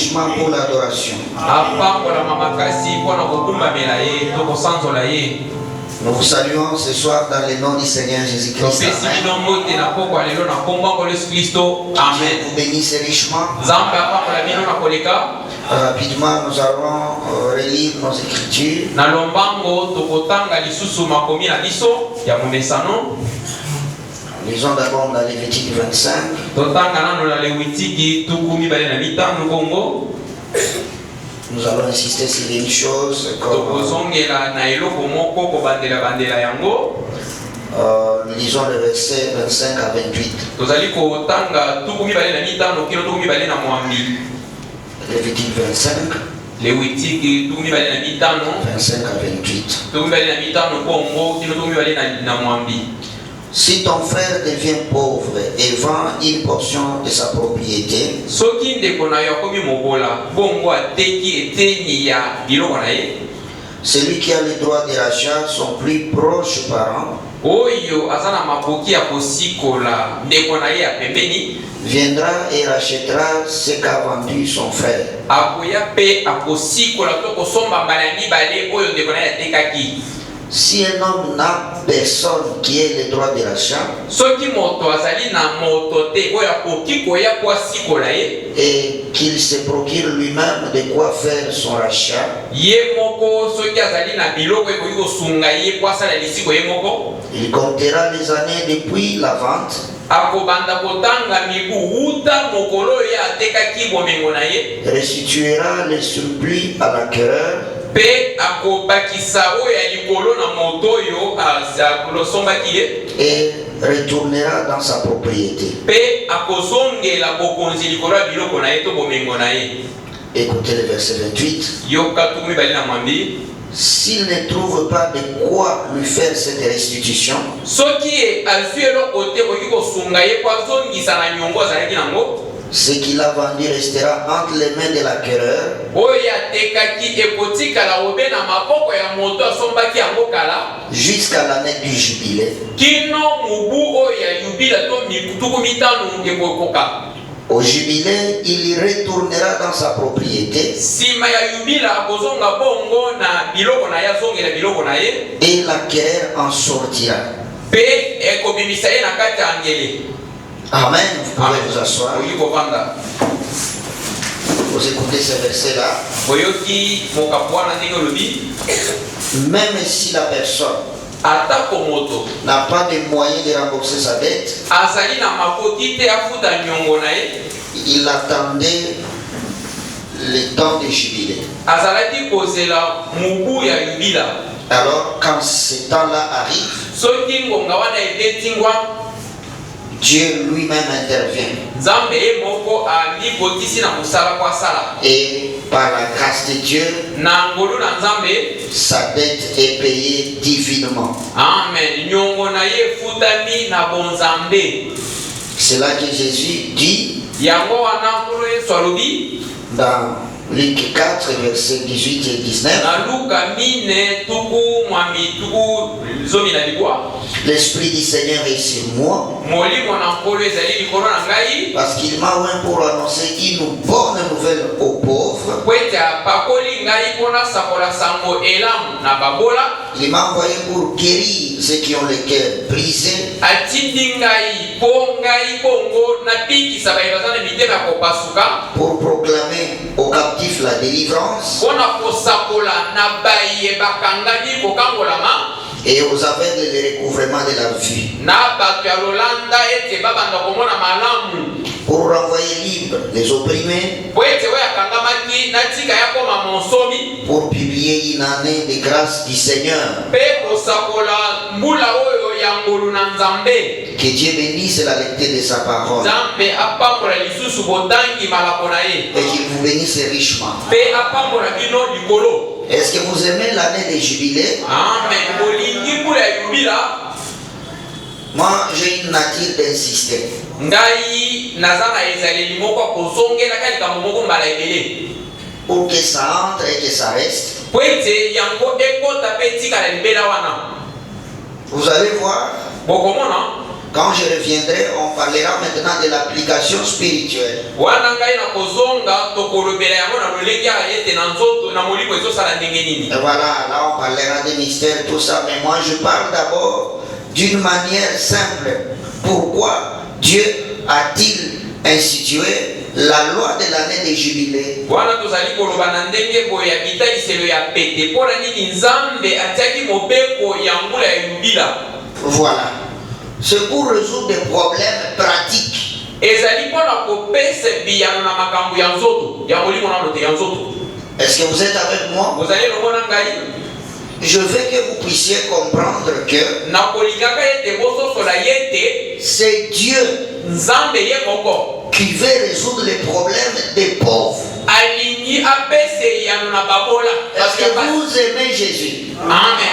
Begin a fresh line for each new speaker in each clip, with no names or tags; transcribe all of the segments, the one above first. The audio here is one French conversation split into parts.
richement pour l'adoration. Nous vous saluons ce soir dans le nom du Seigneur Jésus-Christ. Amen. Vous bénissez richement. Rapidement, nous allons relire nos écritures. Lisons d'abord dans Lévitique 25. Nous allons insister sur une chose. Lisons le verset 25 à 28. Lévitique 25. 25 à 28. Si ton frère devient pauvre et vend une portion de sa propriété, celui qui a le droit de rachat, son plus proche parent, viendra et rachètera ce qu'a vendu son frère. Si un homme n'a personne qui ait le droit de rachat et qu'il se procure lui-même de quoi faire son rachat, il comptera les années depuis la vente, restituera le surplus à l'acquéreur et retournera dans sa propriété. Écoutez le verset 28. S'il ne trouve pas de quoi lui faire cette restitution, ce qu'il a vendu restera entre les mains de l'acquéreur jusqu'à l'année du jubilé. Au jubilé, il retournera dans sa propriété et l'acquéreur en sortira. Amen. Vous pouvez vous asseoir. Vous écoutez ce verset-là. Même si la personne n'a pas de moyens de rembourser sa dette, il attendait le temps de jubilé. Alors quand ce temps-là arrive, Dieu lui-même intervient. Et par la grâce de Dieu, sa dette est payée divinement.
Amen.
C'est là que Jésus dit dans Luc 4, versets 18 et 19. L'Esprit du Seigneur est sur moi, parce qu'il m'a oint pour annoncer une bonne nouvelle aux pauvres. Il m'a envoyé pour guérir ceux qui ont le cœur brisé, pour proclamer aux captifs la délivrance et aux aveugles le recouvrement de la vue, pour renvoyer libres les opprimés, pour publier une année de grâce du Seigneur. Que Dieu bénisse la lecture de sa parole et qu'il vous bénisse richement. Est-ce que vous aimez l'année des jubilés?
Amen.
Moi, j'ai une nature d'insister. Pour que ça entre et que ça reste. Vous allez voir, Quand je reviendrai, on parlera maintenant de l'application spirituelle. Et voilà, là on parlera des mystères, tout ça. Mais moi je parle d'abord d'une manière simple. Pourquoi Dieu a-t-il institué la loi de l'année des jubilés? Voilà. C'est pour résoudre des problèmes pratiques. Est-ce que vous êtes avec moi? Je veux que vous puissiez comprendre que c'est Dieu qui veut résoudre les problèmes des pauvres. Est-ce que vous aimez Jésus? Amen.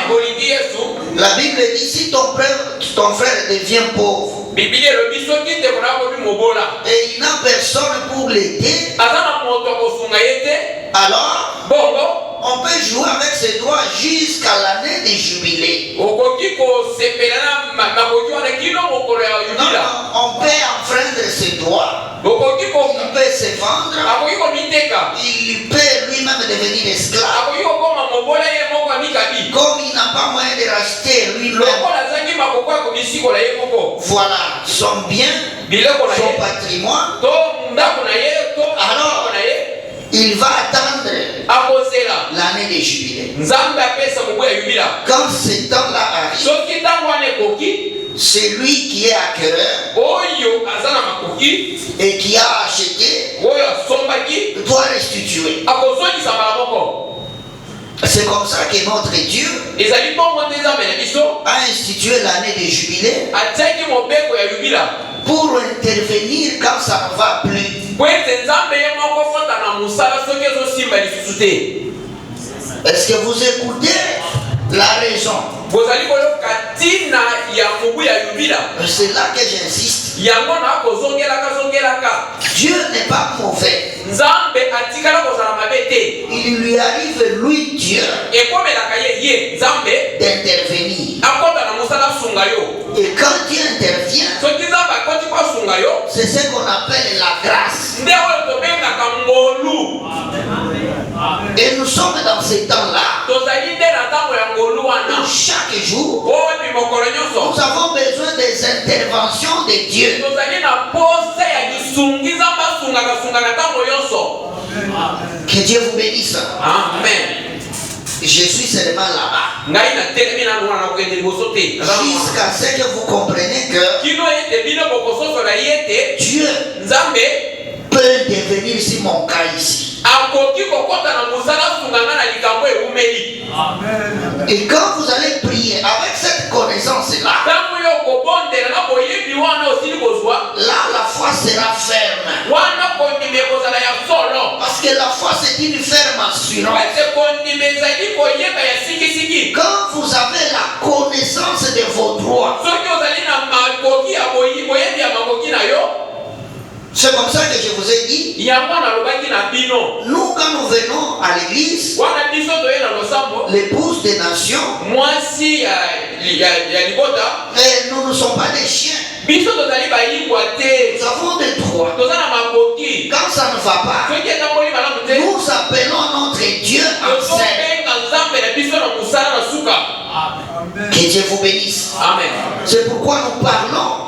La Bible dit si ton frère devient pauvre et il n'a personne pour l'aider, alors on peut jouer avec ses droits jusqu'à l'année des jubilés. On peut enfreindre ses droits. Il peut se vendre. Il peut lui-même devenir esclave. Comme il n'a pas moyen de racheter lui-même, voilà, son bien, son patrimoine, alors il va attendre l'année des jubilés. Quand ce temps-là arrive, c'est lui qui est acquéreur et qui a acheté doit restituer. C'est comme ça que notre Dieu a institué l'année des jubilés pour intervenir quand ça ne va plus. Est-ce que vous écoutez la raison? C'est là que j'insiste. Dieu n'est pas mauvais. Il lui arrive, lui Dieu, d'intervenir. Et quand Dieu intervient, c'est ce qu'on appelle la grâce. Et nous sommes dans ces temps-là. Chaque jour, nous avons besoin des interventions de Dieu. Que Dieu vous bénisse. Amen. Je suis seulement là-bas. Jusqu'à ce que vous compreniez que Dieu peut devenir si mon cas ici. Et quand vous allez prier avec cette connaissance-là, là la foi sera ferme. Parce que la foi c'est une ferme assurance. Quand vous avez la connaissance de vos droits, c'est comme ça que je vous ai dit. Nous, quand nous venons à l'église, l'épouse des nations, nous ne sommes pas des chiens. Nous avons des droits. Quand ça ne va pas, nous appelons notre Dieu en scène. Que Dieu vous bénisse. Amen. C'est pourquoi nous parlons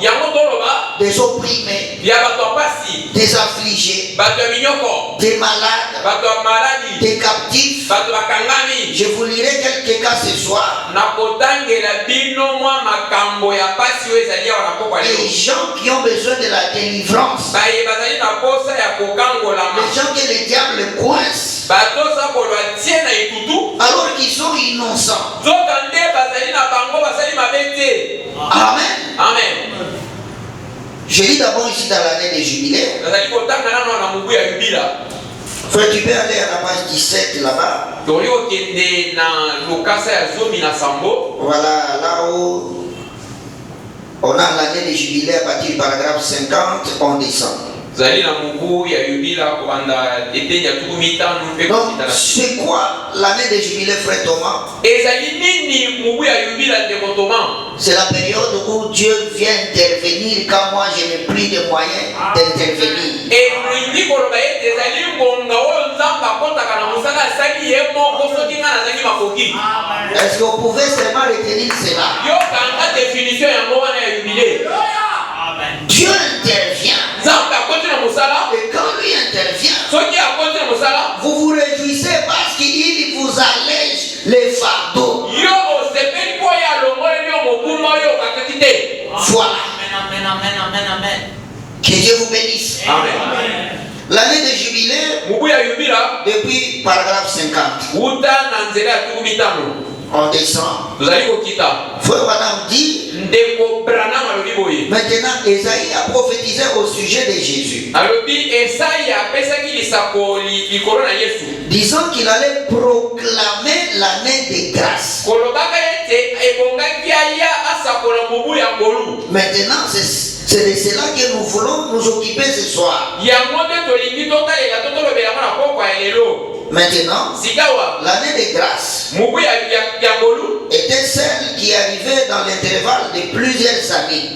des opprimés, des affligés, des malades, des captifs. Je vous lirai quelques cas ce soir. Les gens qui ont besoin de la délivrance, les gens que le diable coince alors qu'ils sont innocents. Amen. Amen. Je lis d'abord ici dans l'année des jubilés. Frère, tu peux aller à la page 17 là-bas. Voilà, là où on a l'année des jubilés à partir du paragraphe 50, on descend. Donc, c'est quoi l'année des jubilés, frère Thomas? C'est la période où Dieu vient intervenir quand moi je n'ai plus de moyens d'intervenir. Est-ce que vous pouvez seulement retenir cela? Dieu intervient. Et quand lui intervient, vous vous réjouissez parce qu'il vous allège les fardeaux. Voilà. Amen. Que Dieu vous bénisse. Amen. L'année de jubilé, depuis paragraphe 50. On descend. Frère Branham dit, maintenant Esaïe a prophétisé au sujet de Jésus, disant qu'il allait proclamer l'année de grâce. Maintenant c'est de cela que nous voulons nous occuper ce soir. Maintenant, l'année de grâce était celle qui arrivait dans l'intervalle de plusieurs années.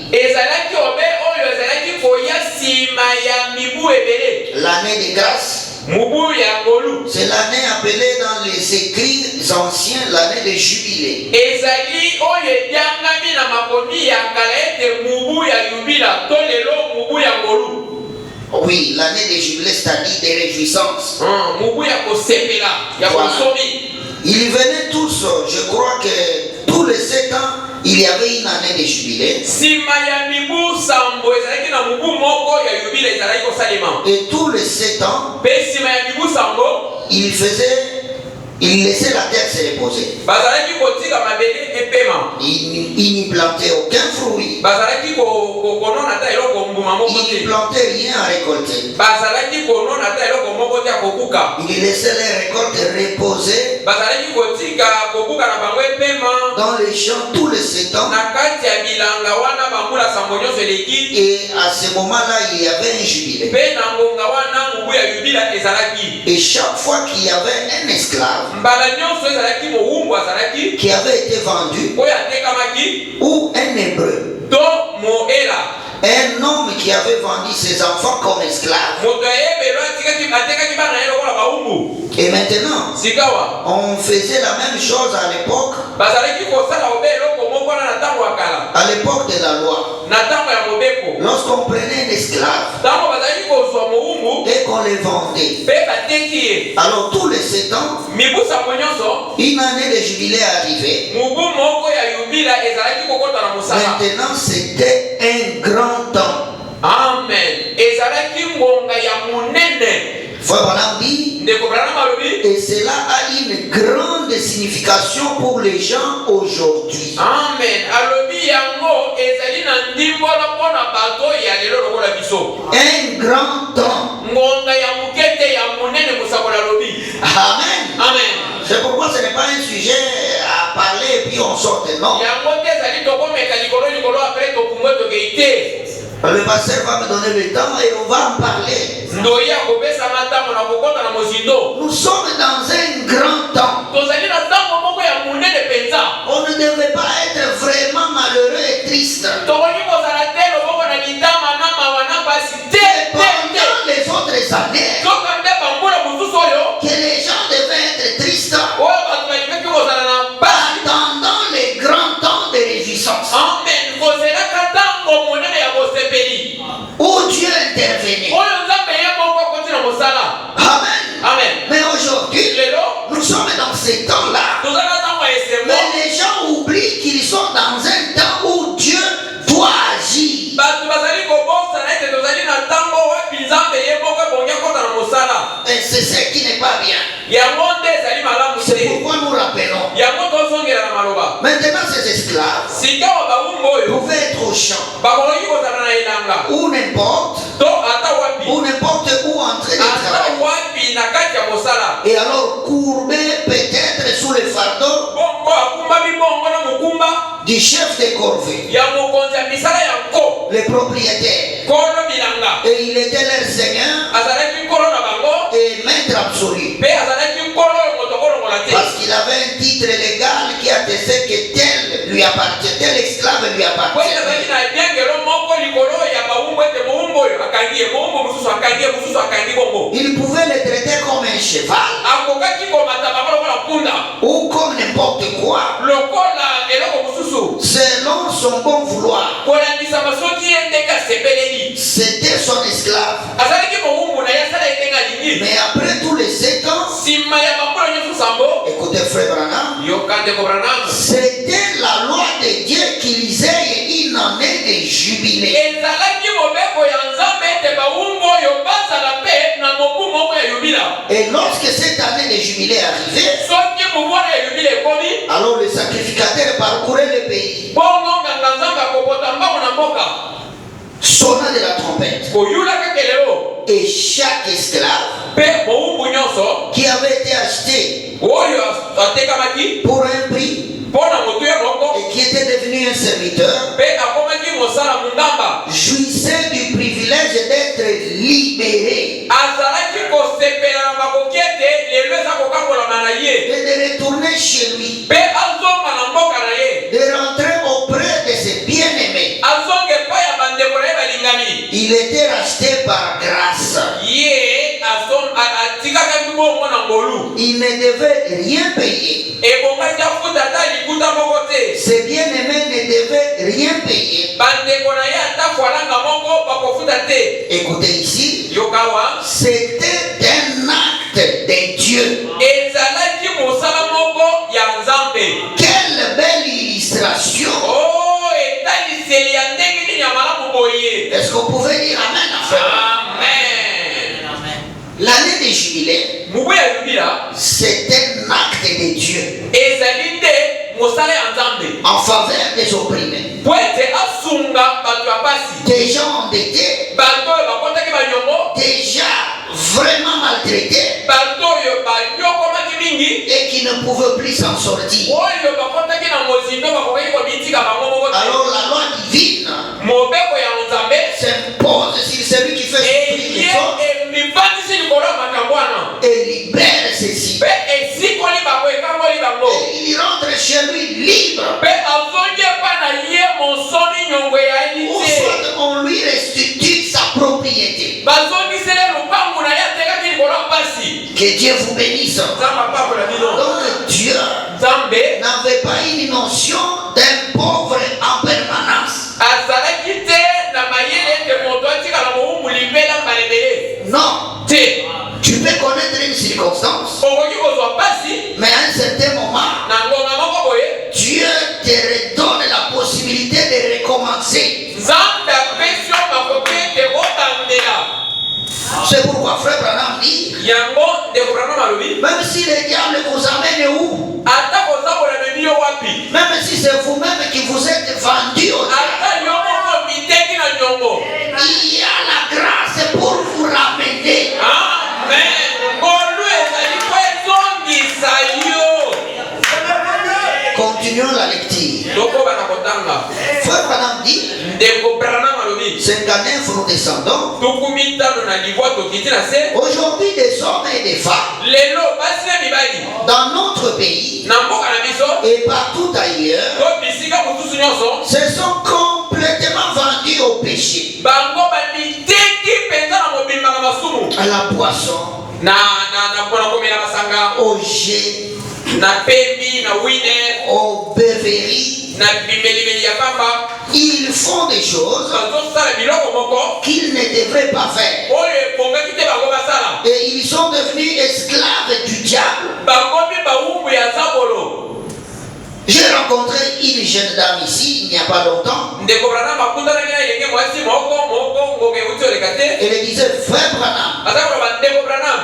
L'année de grâce, c'est l'année appelée dans les écrits anciens l'année de jubilé. Oui, l'année de jubilé, c'est-à-dire des réjouissances. Voilà. Ils venaient tous, je crois que tous les 7 ans, il y avait une année de jubilé. Et tous les 7 ans, il laissait la terre se reposer. Il n'y plantait aucun fruit. Il n'y plantait rien à récolter. Il laissait les récoltes reposer dans les champs tous les 7 ans. Et à ce moment-là, il y avait un jubilé. Et chaque fois qu'il y avait un esclave qui avait été vendu, ou un hébreu, un homme qui avait vendu ses enfants comme esclaves. Et maintenant, on faisait la même chose à l'époque. À l'époque de la loi, lorsqu'on prenait un esclave et qu'on les vendait, alors tous les 7 ans, une année de jubilé est arrivée. Maintenant, c'était un grand temps. Amen. Frère Branham dit, et cela a une grande signification pour les gens aujourd'hui. Amen. Un grand temps. Amen. Amen. C'est pourquoi ce n'est pas un sujet à parler et puis on sort. Non. Le pasteur va me donner le temps et on va en parler. Nous sommes dans un grand temps. On ne devrait pas être vraiment malheureux et triste. Pendant les autres années, que les gens devaient être tristes, attendant les grands temps de réjouissance. Où Dieu intervenait. Amen. Amen. Mais aujourd'hui, nous sommes dans ces temps-là. Mais les gens oublient qu'ils sont dans un temps où Dieu doit agir. Et c'est ce qui n'est pas bien. C'est pourquoi nous rappelons. Maintenant, ces esclaves pouvaient être au champ ou n'importe où en train de travailler. Et alors courber peut-être sous le fardeau du chef de corvée, les propriétaires. Et il était leur seigneur et maître absolu. Parce qu'il avait un titre légal qui attestait que tel lui appartenait, tel esclave Il pouvait le traiter comme un cheval ou comme n'importe quoi selon son bon vouloir. C'était son esclave. Mais après tous les 7 ans, écoutez frère Branham, c'était la loi de Dieu qu'ils aient une année de jubilé. Et lorsque cette année de jubilé arrivait, alors le sacrificateur parcourait le pays, sonnant de la trompette. Et chaque esclave qui avait été acheté pour un prix et qui était devenu un serviteur jouissait du privilège d'être libéré et de retourner chez lui, de rentrer auprès de ses bien-aimés. Il était racheté par grâce. Il ne devait rien payer. Ses bien-aimés ne devaient rien payer. Écoutez ici, c'était un acte de Dieu. Quelle belle illustration. Est-ce qu'on pouvait dire amen? Amen. L'année des jubilés, c'est un acte de Dieu en faveur des opprimés, des gens endettés, déjà vraiment maltraités et qui ne pouvaient plus s'en sortir. Alors la loi divine s'impose sur celui qui fait souffrir les autres et libère ceci. Et il rentre chez lui libre. Ou soit on lui restitue sa propriété. Que Dieu vous bénisse. Donc Dieu n'avait pas une notion d'un pauvre en permanence. Non. Tu peux connaître une circonstance, mais à un certain moment, Dieu te redonne la possibilité de recommencer. C'est pourquoi frère Branham dit, même si le diable vous amène où, même si c'est vous-même qui vous êtes vendu au diable, il y a la grâce pour vous ramener. Amen. Continuons la lecture. Frère Branham dit, 59 nous descendons. Aujourd'hui, des hommes et des femmes dans notre pays et partout ailleurs se sont complètement vendus au péché, à la boisson, au jet, au beuverie. Ils font des choses qu'ils ne devraient pas faire. Et ils sont devenus esclaves du diable. J'ai rencontré une jeune dame ici il n'y a pas longtemps. Elle disait, frère Branham,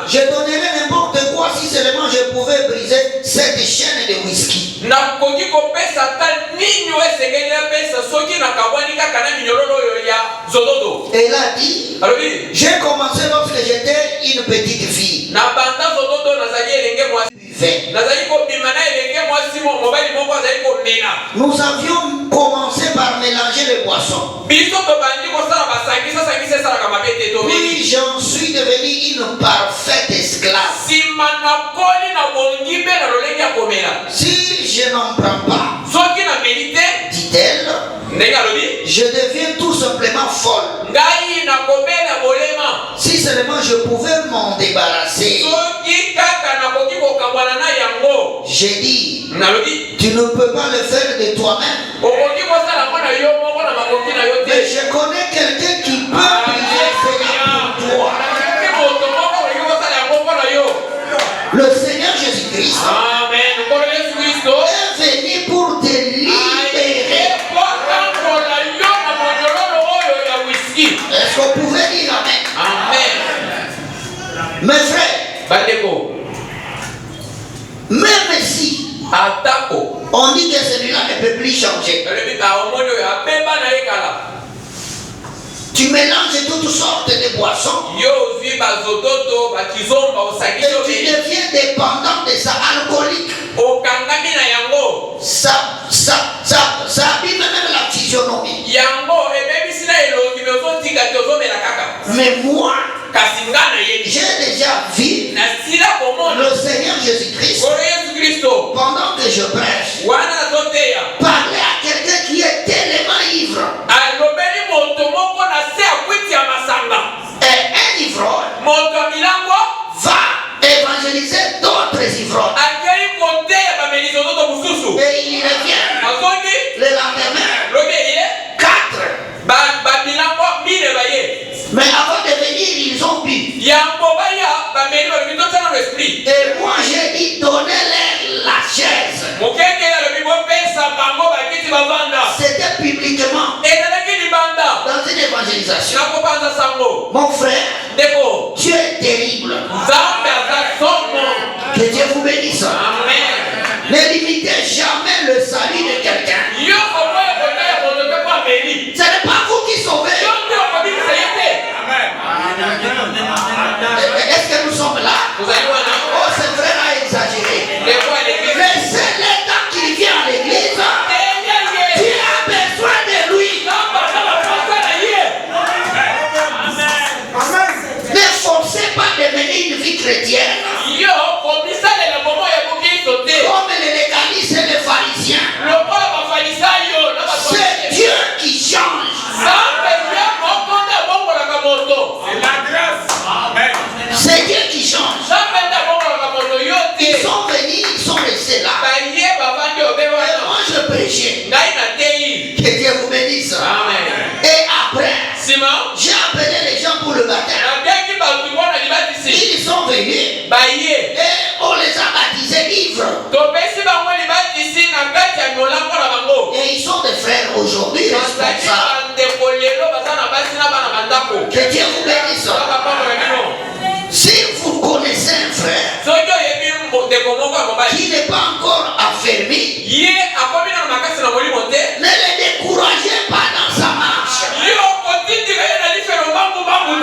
je donnerais n'importe quoi si seulement je pouvais briser cette chaîne de whisky. Elle a dit, j'ai commencé lorsque j'étais une petite fille. Nous avions commencé par mélanger les boissons. Puis j'en suis devenu une parfaite esclave. Si je n'en prends pas, dit-elle, je deviens tout simplement folle. seulement je pouvais m'en débarrasser. J'ai dit, tu ne peux pas le faire de toi-même. Mais je connais quelqu'un qui peut prier pour toi. Le Seigneur Jésus-Christ est venu pour te libérer. Est-ce qu'on pouvait dire Amen? Amen. Mes frères, même si on dit que celui-là ne peut plus changer, tu mélanges toutes sortes de boissons et tu deviens dépendant de ça, alcoolique. Ça abîme même la physionomie. Mais moi, j'ai déjà vu le Seigneur Jésus-Christ pendant que je prêche parler à quelqu'un qui est tellement ivre. Et un ivrogne va évangéliser d'autres ivrognes. Et il revient le lendemain 4. Mais avant de venir, ils ont bu. Et moi j'ai dit donnez-leur la chaise. C'était publiquement dans une évangélisation. Mon frère, tu es terrible. Que Dieu vous bénisse. Ne limitez jamais le salut de quelqu'un. Ce n'est pas vous qui sauvez. Est-ce que nous sommes là? Oh, ce frère a exagéré. Laissez-les tant qu'il vient à l'église. Tu as besoin de lui. Ne forcez pas de mener une vie chrétienne comme les légalistes et les pharisiens. C'est Dieu qui change. C'est Dieu qui change. Ils sont venus, ils sont restés là. Et moi je prêchais. Que Dieu vous bénisse. Et après, j'ai appelé les gens pour le baptême. Ils sont venus et on les a baptisés ivres. Et ils sont des frères aujourd'hui responsables. Que Dieu vous bénisse. Si vous connaissez un frère qui n'est pas encore affermi, ne le découragez pas dans sa marche. On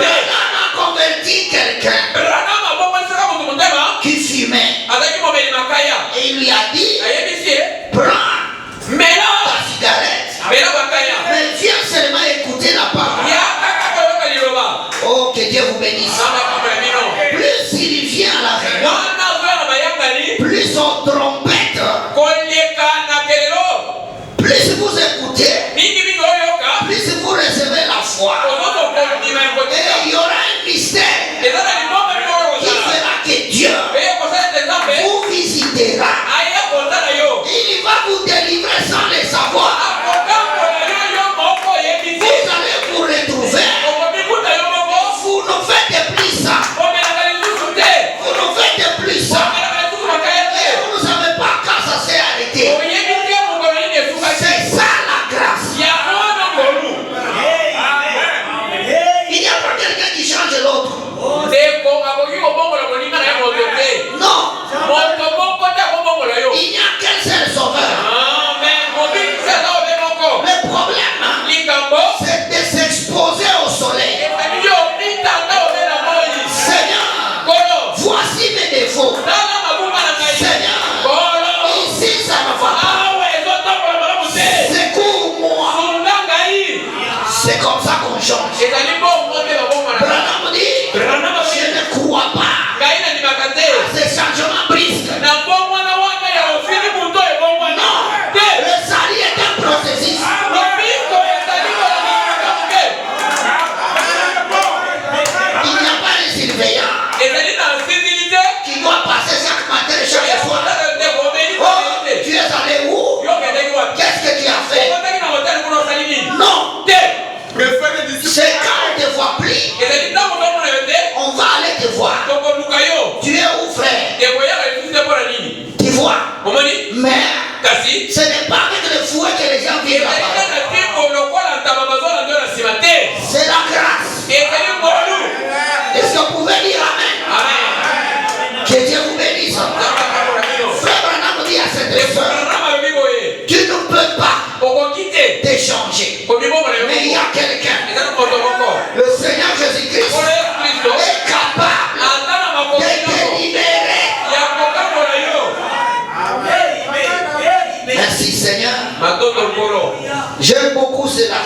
a converti quelqu'un qui fumait et il lui a dit prends ta cigarette, mais viens seulement écouter la parole. Oh, que Dieu vous bénisse. Plus il vient à la réunion, plus on trompette, plus vous écoutez, plus vous recevez la foi. Et il y aura un mystère qui fera que Dieu vous visitera Mais ce n'est pas avec le fouet que les gens vivent la parole. C'est la grâce. Est-ce que vous pouvez dire Amen? Que Dieu vous bénisse. Frère Branham dit à cette sœur, tu ne peux pas t'échanger. Mais il y a quelqu'un, le Seigneur Jésus-Christ, est capable de te libérer. Merci Seigneur. J'aime beaucoup cela.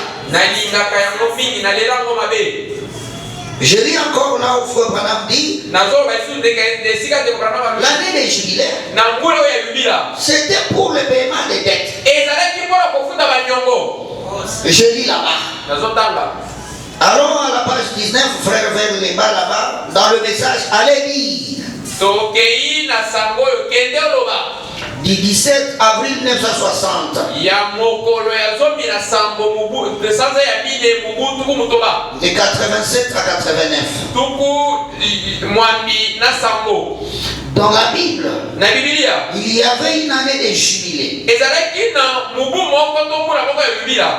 Je lis encore là où Frère Branham dit l'année des jubilaires, c'était pour le paiement des dettes. Je lis là-bas. Allons à la page 19, frère, vers les bas là-bas, dans le message, allez lire. Du 17 avril 1960. De 87 à 89. Dans la Bible, il y avait une année de jubilé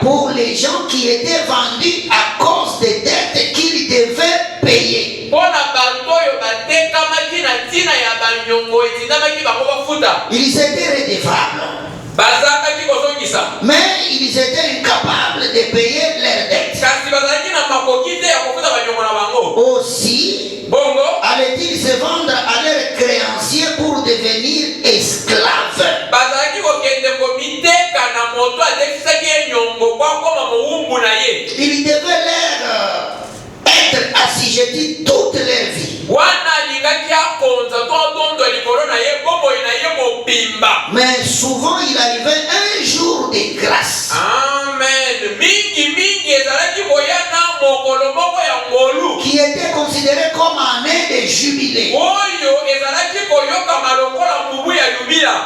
pour les gens qui étaient vendus à cause des dettes qu'ils devaient payer. Ils étaient redevables, mais ils étaient incapables de payer leurs dettes. Aussi, allaient-ils se vendre à leurs créanciers pour devenir esclaves? Ils devaient leur être assujettis toute leur vie. Mais souvent il arrivait un jour de grâce.
Amen.
Qui était considéré comme année de jubilé.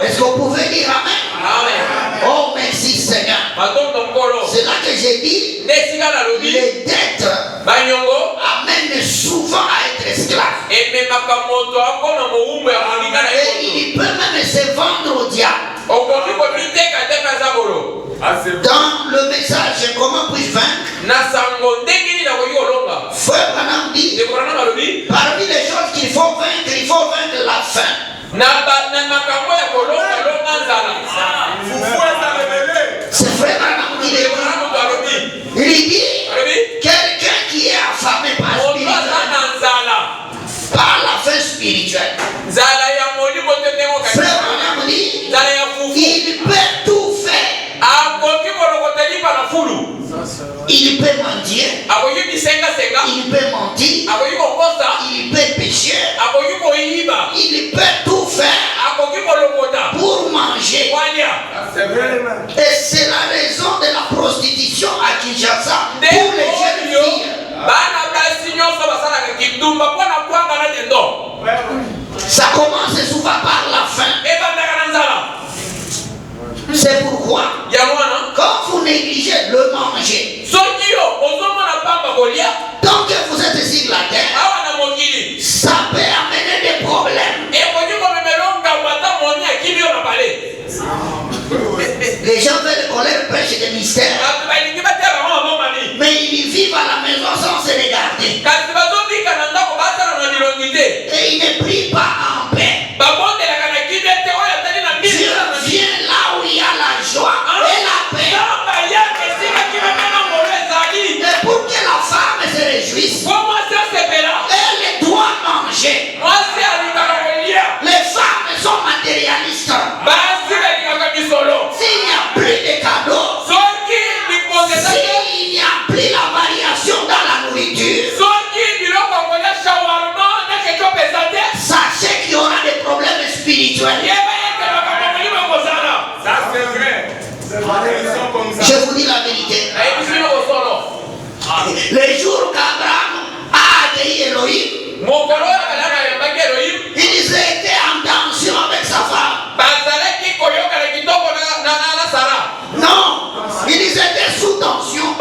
Est-ce que vous pouvez dire Amen?
Amen.
Oh merci Seigneur. C'est là que j'ai dit les dettes amènent souvent à être esclave. Et il peut même se vendre au diable. Dans le message comment puis-je vaincre, Frère Branham dit parmi les choses qu'il faut vaincre, il faut vaincre la faim. C'est Frère Branham qui le dit. Il dit quelqu'un qui est affamé par la faim spirituelle. Frère Branham dit il peut tout faire. Il peut mentir, il peut mentir, il peut pécher, il peut tout faire pour manger. Et c'est la raison de la prostitution à Kinshasa pour les jeunes filles. Ça commence souvent par la faim. C'est pourquoi quand vous négligez le manger, tant que vous êtes sur la terre, ça peut amener des problèmes. Les gens veulent qu'on leur prêche des mystères, mais ils vivent à la maison sans se regarder. Et ils ne prient pas en paix. Dieu vient là où il y a la joie et la paix. Et pour que la femme se réjouisse, elle doit manger. Les femmes sont matérialistes. S'il n'y a plus de cadeaux, s'il n'y a plus la variation dans la nourriture, sachez qu'il y aura des problèmes spirituels.
Ça c'est vrai.
Je vous dis la vérité. Les jours qu'Abraham a accueilli Elohim, ils étaient en tension avec sa femme. Non, ils étaient sous tension.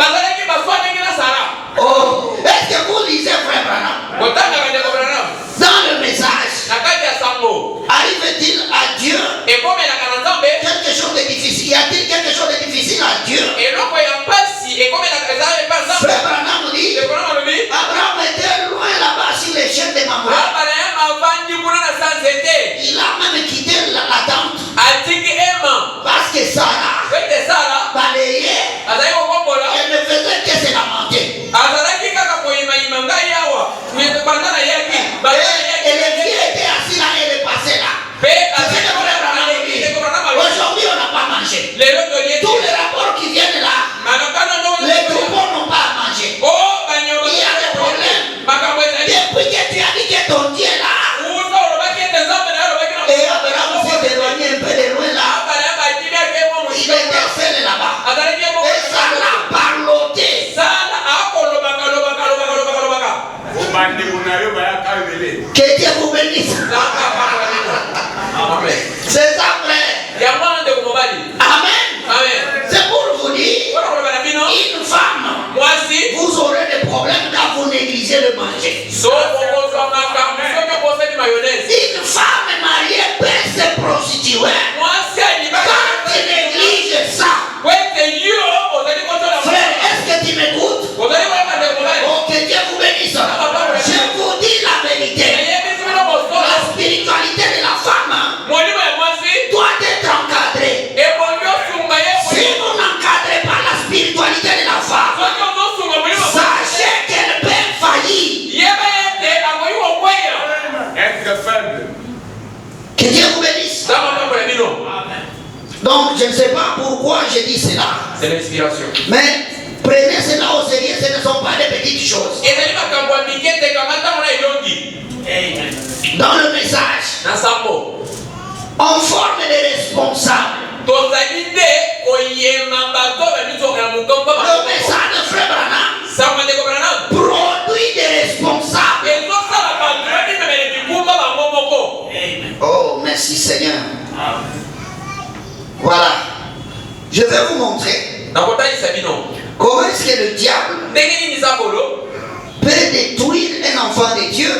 Oh, est-ce que vous lisez Frère Branham? Dans le message, arrive-t-il à Dieu de difficile? Y a-t-il quelque chose de difficile à Dieu? Frère Branham dit, Abraham était loin là-bas sur les chaînes de Mamre. Il a même quitté la tente. Parce que Sarah balayait, elle ne faisait que se lamenter. Et le vieux était assis là et le passé là. Aujourd'hui on n'a pas mangé. Tous les rapports qui viennent là, les troupeaux n'ont pas à manger. Il y a des problèmes. Depuis que tu as dit que ton Dieu est là, et Abraham s'est éloigné un peu de loin là, il était seul là-bas. Et ça l'a parloté. Que Dieu vous bénisse. C'est ça, frère. Amen. C'est pour vous dire, une femme, vous aurez des problèmes quand vous négligez le manger. Une femme mariée peut se prostituer. Quand tu négliges ça, frère, est-ce que tu m'écoutes? Oh, que Dieu vous bénisse. Je vous dis la vérité. La spiritualité de la femme doit être encadrée. Si vous n'encadrez pas la spiritualité de la femme, sachez qu'elle peut faillir. Que Dieu vous bénisse. Donc je ne sais pas pourquoi je dis cela.
C'est l'inspiration.
Mais prenez cela au sérieux, ce ne sont pas des petites choses. Dans le message, on forme des responsables. Le message de Frère Branham produit des responsables. Oh, merci Seigneur. Voilà. Je vais vous montrer comment est-ce que le diable peut détruire un enfant de Dieu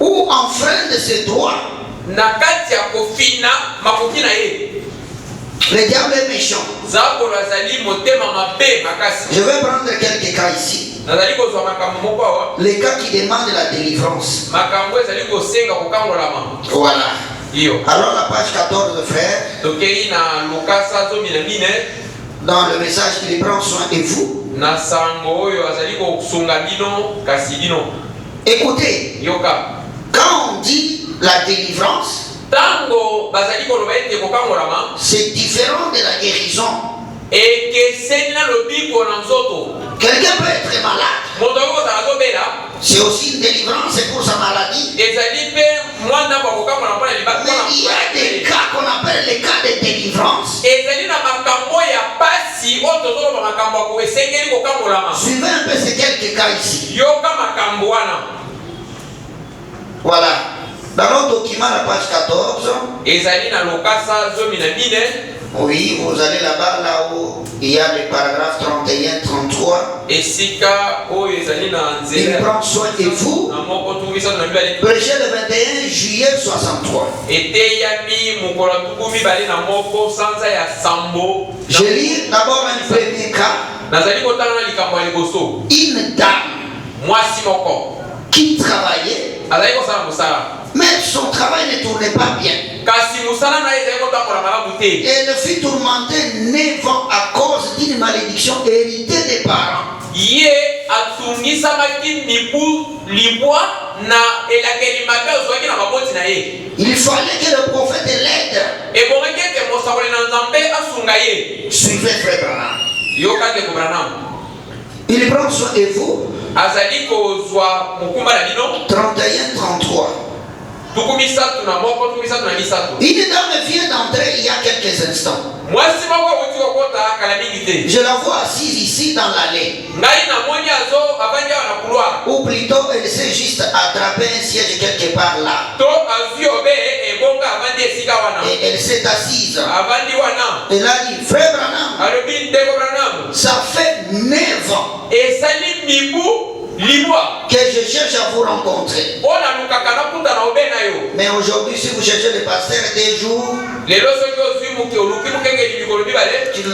ou enfreindre ses droits. Le diable est méchant. Je vais prendre quelques cas ici. Les cas qui demandent la délivrance. Voilà. Alors la page 14, frère. Dans le message qu'il prend soin de vous. Écoutez. Quand on dit la délivrance, c'est différent de la guérison. Quelqu'un peut être malade. C'est aussi une délivrance pour sa maladie. Mais il y a des cas qu'on appelle les cas de délivrance. Suivez un peu ces quelques cas ici. Voilà. Dans notre document, la page 14. Oui, vous allez là-bas, là où il y a le paragraphe 31, 33. Il prend soin de vous. Prêché le 21 juillet 63. Je lis d'abord un premier cas. Une dame qui travaillait, mais son travail ne tournait pas bien. Et elle fut tourmentée 9 ans à cause d'une malédiction héritée des parents. Il fallait que le prophète l'aide. Suivez Frère Branham. Il prend soin de vous. 31-33. Une dame vient d'entrer il y a quelques instants. Je la vois assise ici dans l'allée. Ou plutôt elle s'est juste attrapé un siège quelque part là. Et elle s'est assise. Elle a dit, Frère Branham, ça fait 9 ans que je cherche à vous rencontrer. Mais aujourd'hui, si vous cherchez le pasteur des jours, tu ne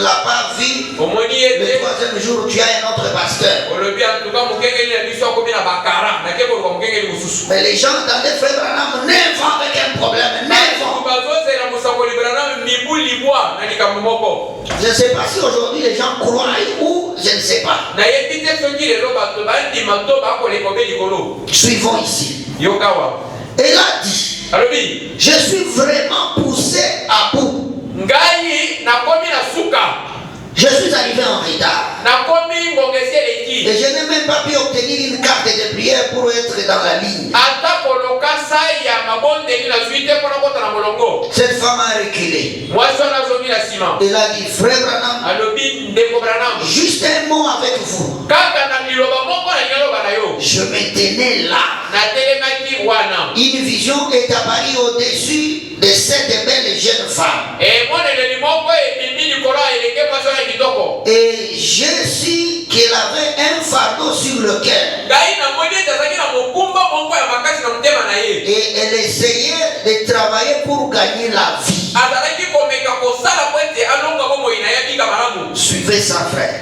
l'as pas vu. Le troisième jour, tu as un autre pasteur. Mais les gens dans les frères Branham n'inventent avec un problème. Je ne sais pas si aujourd'hui les gens croient ou je ne sais pas. Suivons ici. Elle a dit, je suis vraiment poussé à bout. Je suis arrivé en retard. Et je n'ai même pas pu obtenir une carte de prière pour être dans la ligne. Cette femme a reculé. Elle a dit, frère Branham, juste un mot avec vous. Je me tenais là. Une vision est apparue au-dessus de cette belle jeune femme. Et je suis qu'elle avait un fardeau sur le cœur. Et elle essayait de travailler pour gagner la vie. Suivez ça, frère.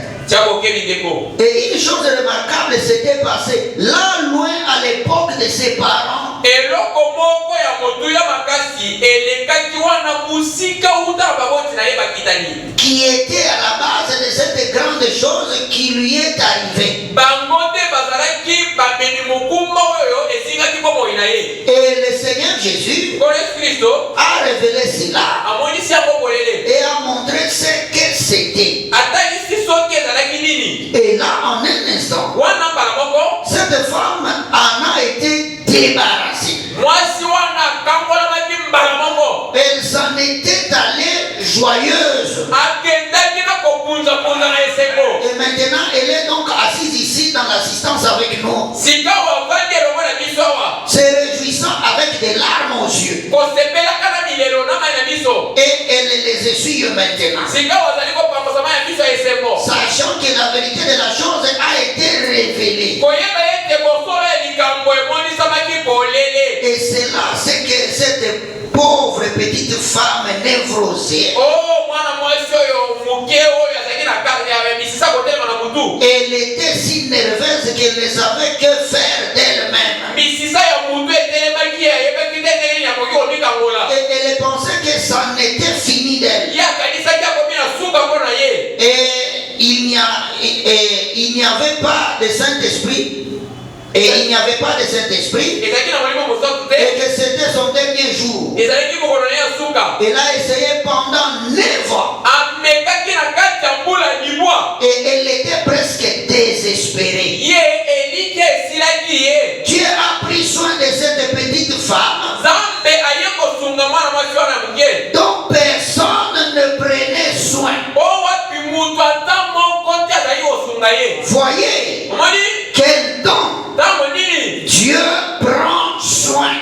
Et une chose remarquable s'était passée là loin à l'époque de ses parents. Qui était à la base de cette grande chose qui lui est arrivée. Et le Seigneur Jésus a révélé cela et a montré ce que c'était. Et là, en un instant, cette femme en a été débarrassée. Elle s'en était allée joyeuse. Et maintenant, elle est donc assise ici dans l'assistance avec nous. Se réjouissant avec des larmes aux yeux. Et elle les essuie maintenant. Sachant que la vérité de la chose a été révélée. Et c'est là ce que cette pauvre petite femme névrosée. Elle était si nerveuse qu'elle ne savait que faire d'elle-même. Et elle pensait que ça n'était fini d'elle. Et il n'y avait pas de Saint-Esprit. Et il n'y avait pas de Saint-Esprit. Et que c'était son dernier jour. Elle a essayé pendant 9 ans. Et elle était presque désespérée. Dieu a pris soin de cette petite femme dont personne ne prenait soin. Voyez quel don. Dieu prend soin.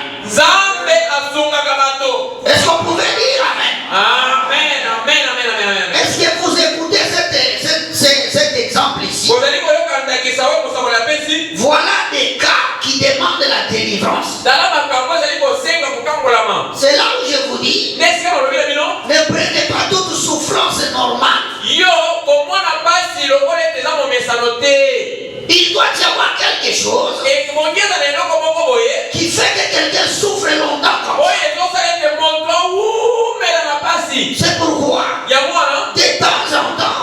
Est-ce qu'on pouvait dire amen?
Amen, amen, amen, amen.
Est-ce que vous écoutez cet exemple ici? Voilà des cas qui demandent la délivrance. C'est là où je vous dis, ne prenez pas toute souffrance normale. Il doit y avoir quelque chose qui fait que quelqu'un souffre longtemps comme ça. C'est pourquoi, de temps en temps,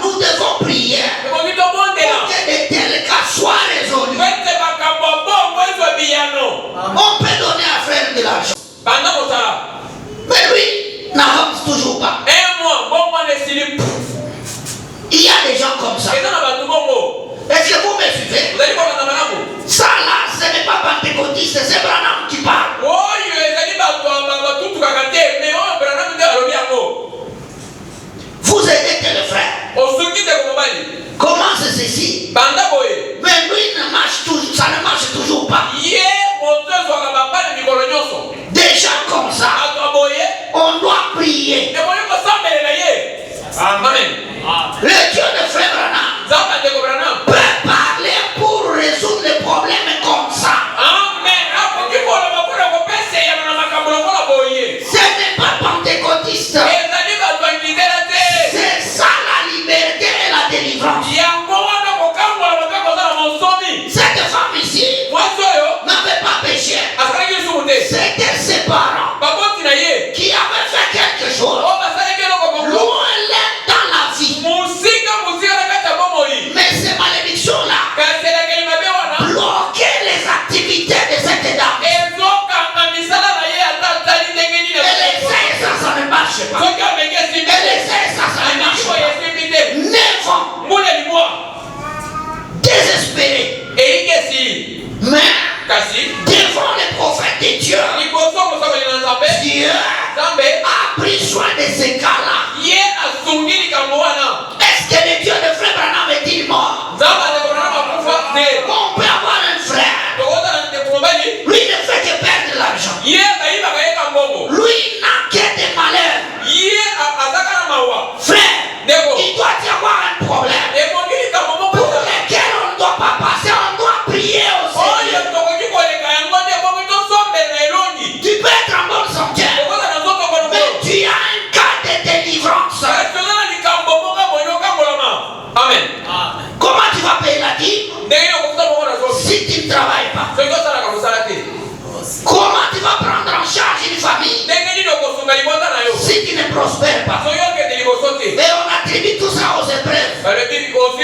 nous devons prier pour que de tels cas soient résolus. On peut donner à frère de l'argent. Mais lui n'avance toujours pas. Il y a des gens comme ça. Est-ce que vous me suivez? Ça là, parents qui avaient fait quelque chose, loin dans la vie. Mais ces malédictions-là bloquaient les activités de cette dame. Elle essaie, ça ne marche pas. Elle essaie, ça ne marche pas. 9 ans. Désespéré. Mais devant les prophètes de Dieu, Dieu a pris soin de ces cas-là. Est-ce que le Dieu de frère Branham est-il mort? On peut avoir un frère. Lui ne fait que perdre l'argent. Lui n'a que des malheurs. Frère, il doit y avoir un problème pour lequel on ne doit pas passer, on doit prier aussi. Tu peux être en bonne santé, mais tu as un cas de délivrance.
Amen.
Comment tu vas payer la dîme si tu ne travailles pas? Comment tu vas prendre en charge une famille si tu ne prospères pas? Mais on attribue tout ça aux épreuves.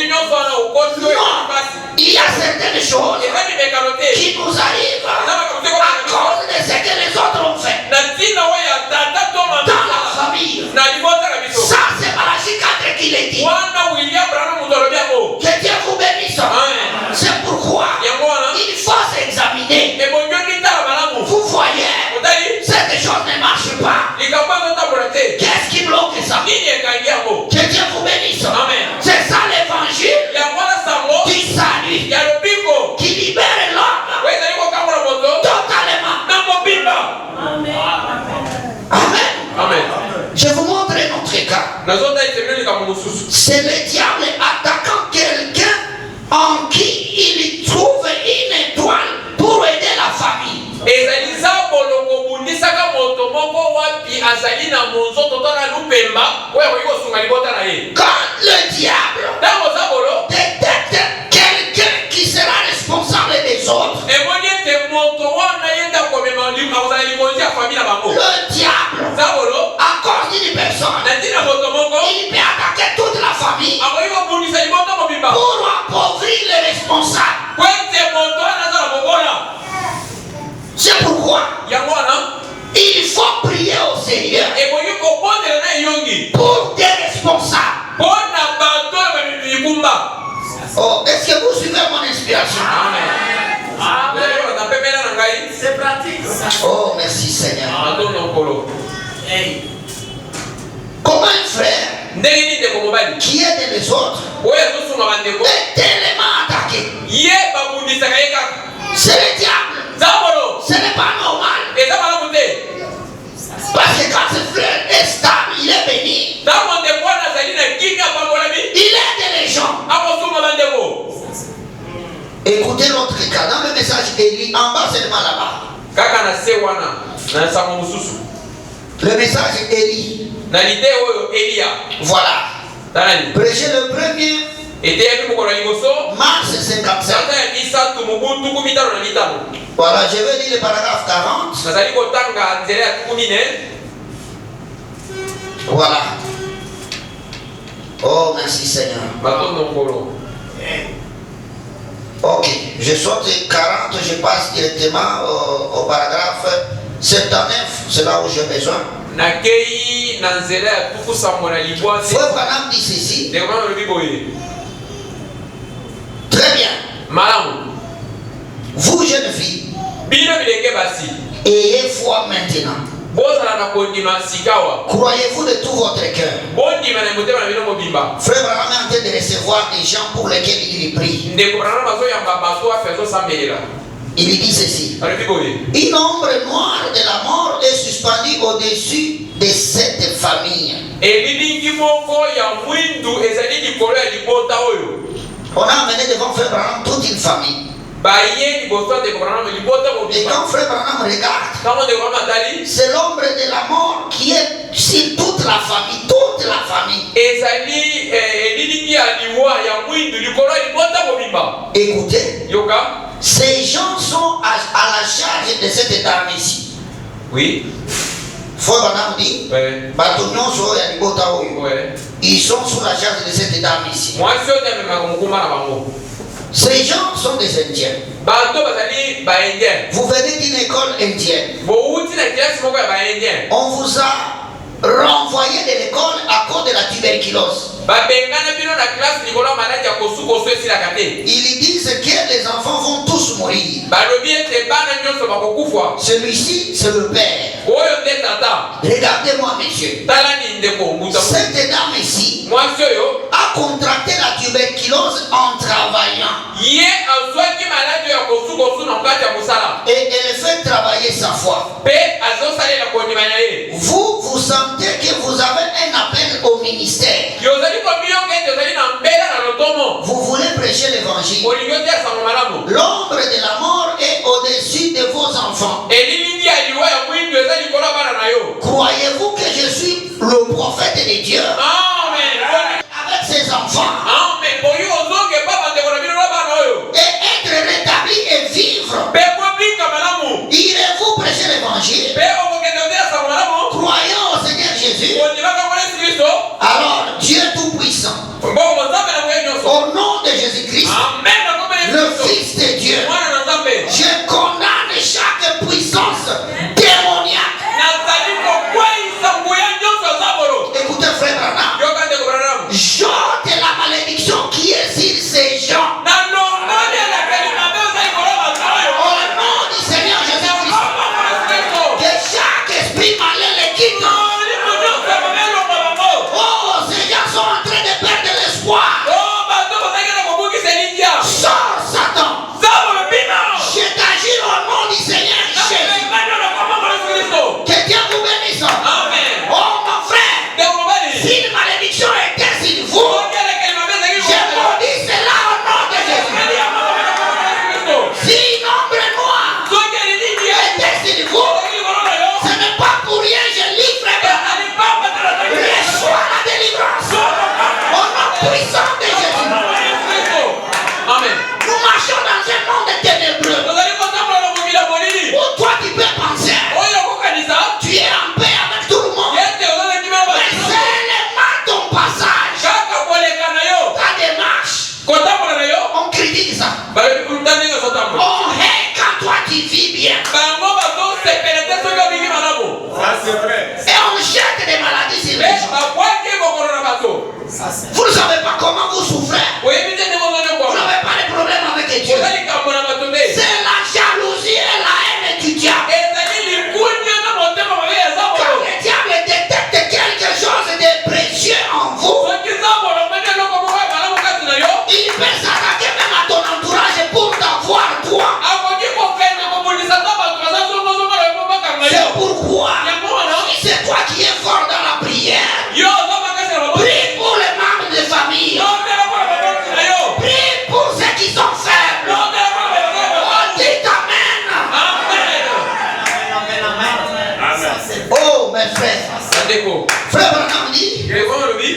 Non, il y a certaines choses qui nous arrivent à cause de ce que les autres ont fait dans la famille. Ça, c'est Malachi 4 qui le dit. Que Dieu vous bénisse. C'est pourquoi il faut s'examiner. Vous voyez, cette chose ne marche pas. Qu'est-ce qui bloque ça? Que Dieu vous bénisse. C'est ça l'évangile du salut qui libère l'homme totalement. Amen.
Amen.
Je vous montre un autre cas. C'est le diable attaquant quelqu'un en qui il trouve une étoile pour aider la famille. Quand le diable détecte quelqu'un qui sera responsable des autres, le diable accorde une personne, il peut attaquer toute la famille pour appauvrir les responsables. C'est pourquoi il faut prier au Seigneur pour des responsables. Oh, est-ce que vous suivez mon inspiration?
C'est pratique.
Oh, merci Seigneur. Comment un frère qui aide les autres est tellement attaqué? C'est le diable. Ce n'est pas normal. Parce que quand ce frère est stable, il est béni. Il aide les gens. Écoutez l'autre cas. Dans le message Élie, en bas seulement là-bas. Le message Élie. Voilà. Prêchez le premier. Mars 57. Voilà, je vais lire le paragraphe 40. Voilà. Oh, merci Seigneur. Ok, je saute 40, je passe directement au paragraphe 79. C'est là où j'ai besoin. Frère Branham dit ceci. Très bien. Vous, jeunes filles, ayez foi maintenant. Croyez-vous de tout votre cœur. Frère Branham est en train de recevoir des gens pour lesquels il prie. Il dit ceci. Une ombre noire de la mort est suspendue au-dessus de cette famille. On a amené devant Frère Branham toute une famille. Et quand Frère Branham regarde, c'est l'ombre de la mort qui est sur toute la famille. Toute la famille. Écoutez, ces gens sont à la charge de cette dame ici.
Oui.
Ils sont sous la charge de cette dame ici. Ces gens sont des Indiens. Vous venez d'une école indienne. On vous a renvoyé de l'école à cause de la tuberculose. Ils disent que les enfants vont tous mourir. Celui-ci, c'est le père. Regardez-moi, monsieur. Cette dame ici a contracté la tuberculose en travaillant. Et elle fait travailler sa foi. Vous sentez que vous avez un appel au ministère. Vous voulez prêcher l'évangile. L'ombre de la mort est au-dessus de vos enfants. Croyez-vous que je suis le prophète de Dieu? Avec ses enfants. Et être rétabli et vivre. Irez-vous prêcher l'évangile? Croyons au Seigneur Jésus. Alors Dieu Tout-Puissant, au nom de Jésus-Christ, le Fils de Dieu, je condamne chaque puissance démoniaque. Écoutez frère Branham, j'ôte la malédiction qui est sur ces gens. Au nom du Seigneur Jésus-Christ, que chaque esprit malin les quitte. Oh, ces gens sont en train de perdre l'espoir. Sors Satan. Je t'agis au nom du Seigneur Jésus. Que Dieu vous bénisse. Oh mon frère, si une malédiction était sur vous, je maudis cela au nom de Jésus. Si une ombre noire était sur vous, ce n'est pas pour rien, je livre. Reçois la délivrance au nom puissant de Jésus.
Amen.
Nous marchons dans un monde ténébreux où toi tu peux penser tu es en paix avec tout le monde, mais seulement ton passage, ta démarche, on critique ça. On hait quand toi tu vis bien.
C'est vrai.
Et on jette des maladies sur les gens. Vous ne savez pas comment vous souffrez. Vous n'avez pas de problème avec Dieu. C'est la jalousie et la haine du diable. Quand le diable détecte quelque chose de précieux en vous, il peut s'attaquer même à ton entourage pour t'avoir toi. C'est pourquoi, si c'est toi qui es fort dans la prière, prie pour les membres de famille. Prie pour ceux qui sont faibles. Oh, dites amen. Oh, mes frères. Frère Branham dit,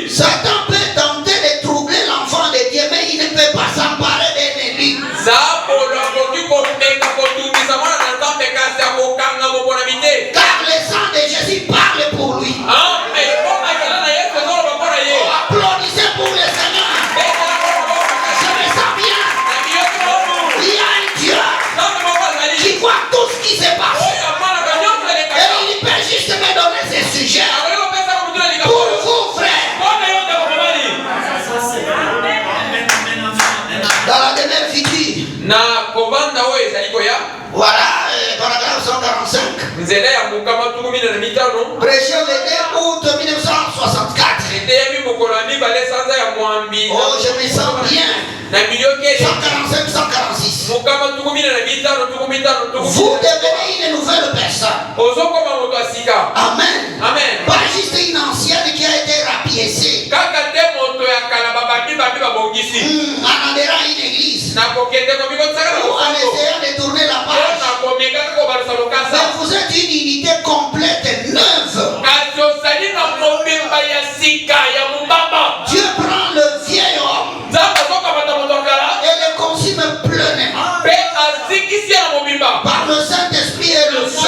Satan peut tenter de troubler l'enfant de Dieu, mais il ne peut pas s'emparer d'un élu. Car le sang de Jésus parle pour lui. Applaudissez pour le Seigneur. Je me sens bien. Il y a un Dieu qui voit tout ce qui se passe. Et il peut juste me donner ce sujet pour vous, frères. Dans la demeure future. Voilà, paragraphe 145. Prêché le 2 août 1964. Oh, je me sens bien. 145, 146. Vous devenez une nouvelle personne. Amen. Pas juste une ancienne qui a été rapiécée. En adhérant à une église. Ou en essayant de tourner la page. Mais vous êtes une unité complète, neuve. Dieu prend le vieil homme et le consume pleinement par le Saint-Esprit et le feu.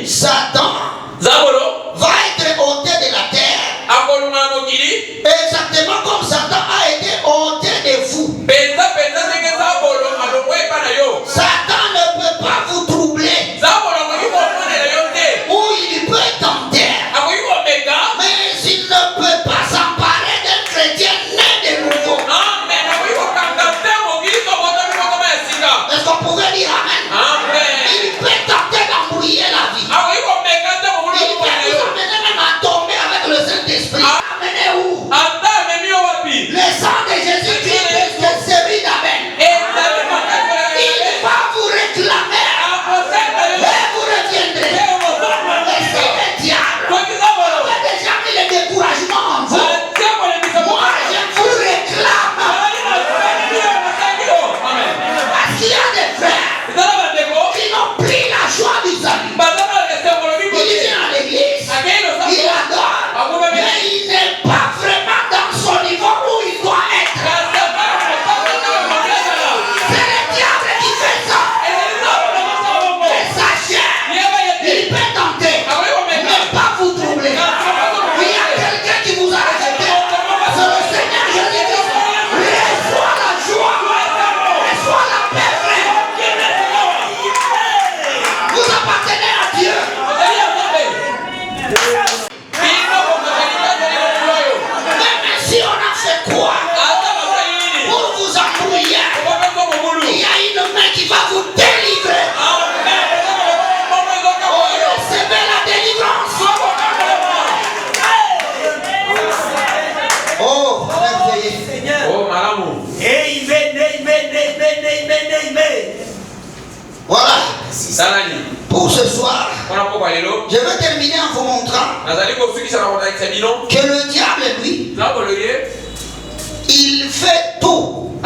Satan va être ôté de la terre. Exactement comme Satan a été ôté de vous. Satan ne peut pas vous troubler. Ou il peut tenter. Mais il ne peut pas s'emparer d'un chrétien né de nouveau. Est-ce qu'on pouvait dire amen? Il peut tenter d'embrouiller la vie. Il peut nous amener même à tomber avec le Saint-Esprit. Amener où? Le sang de Jésus-Christ est celui d'Abel. Il va vous réclamer. Et vous reviendrez. Et c'est le diable. Vous avez déjà mis le découragement en vous. Moi, je vous réclame. Parce qu'il y a des frères qui n'ont pris la joie du salut. Il vient à l'église, il adore, mais il n'est pas vraiment dans son niveau où il doit être. C'est le diable qui fait ça. Et sa chair, il peut tenter, mais pas vous troubler. Il y a quelqu'un qui vous a rejeté. C'est le Seigneur Jésus-Christ. Reçois la joie, reçois la paix vraie. Vous appartenez à Dieu. Même si on a fait quoi pour vous embrouiller, il y a une main qui va vous délivrer. Recevez la délivrance. Oh, merveilleux. Voilà. Pour ce soir, je vais terminer en vous montrant que le diable, lui, il fait tout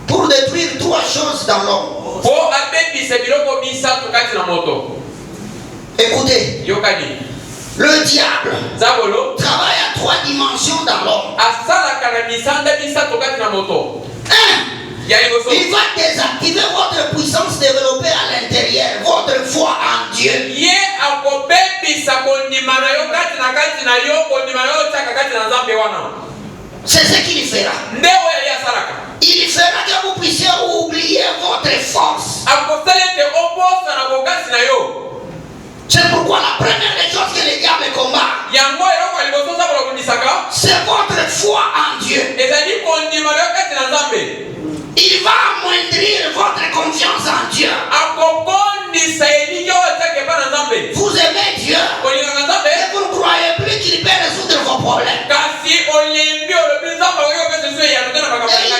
pour détruire trois choses dans l'homme. Écoutez, le diable travaille à trois dimensions dans l'homme. Il va désactiver votre puissance développée à l'intérieur, votre foi en Dieu. C'est ce qu'il fera. Il fera que vous puissiez oublier votre force. C'est pourquoi la première des choses que le diable combat, c'est votre foi en Dieu. Il va amoindrir votre confiance en Dieu. Vous aimez Dieu et vous ne croyez plus qu'il peut résoudre vos problèmes. Et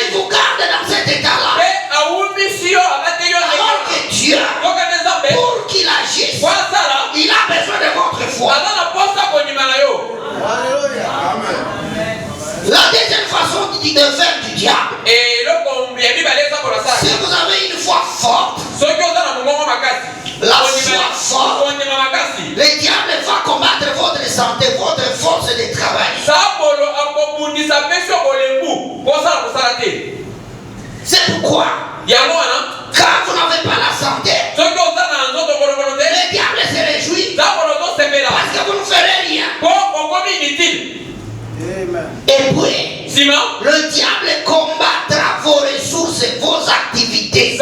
il vous garde dans cet état-là. Alors que Dieu, pour qu'il agisse, il a besoin de votre foi. La deuxième façon de faire du diable, si vous avez une foi forte, la foi forte, le diable va combattre votre santé, votre force de travail. C'est pourquoi, quand vous n'avez pas la santé, le diable se réjouit parce que vous ne ferez rien. Et puis, le diable combattra vos ressources et vos activités.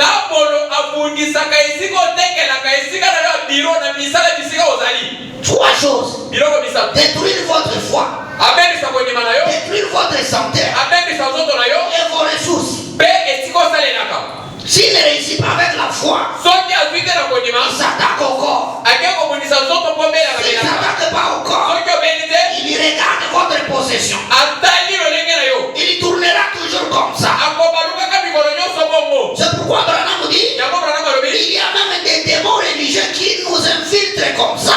Trois choses. Détruire votre foi, détruire votre santé et vos ressources. S'il ne réussit pas avec la foi, il s'attaque au corps. S'il ne s'attaque pas au corps, il regarde votre possession. Il tournera toujours comme ça. C'est pourquoi Branham dit, il y a même des démons religieux qui nous infiltrent comme ça.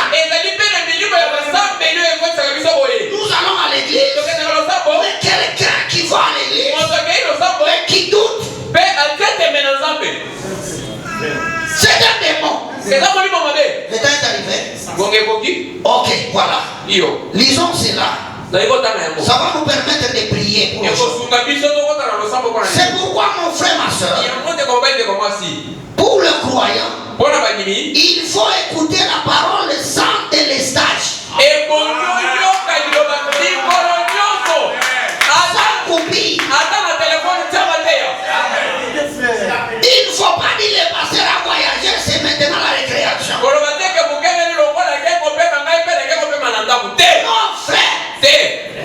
Nous allons à l'église, mais quelqu'un qui va à l'église, mais qui doute, c'est un démon. Le temps est arrivé. Ok, voilà. Lisons cela. Ça va nous permettre de prier pour aujourd'hui. C'est pourquoi mon frère, ma soeur, pour le croyant, Il faut écouter la parole sans délestage. Il ne faut pas dire les pasteurs à voyager, c'est maintenant la récréation. Non, frère,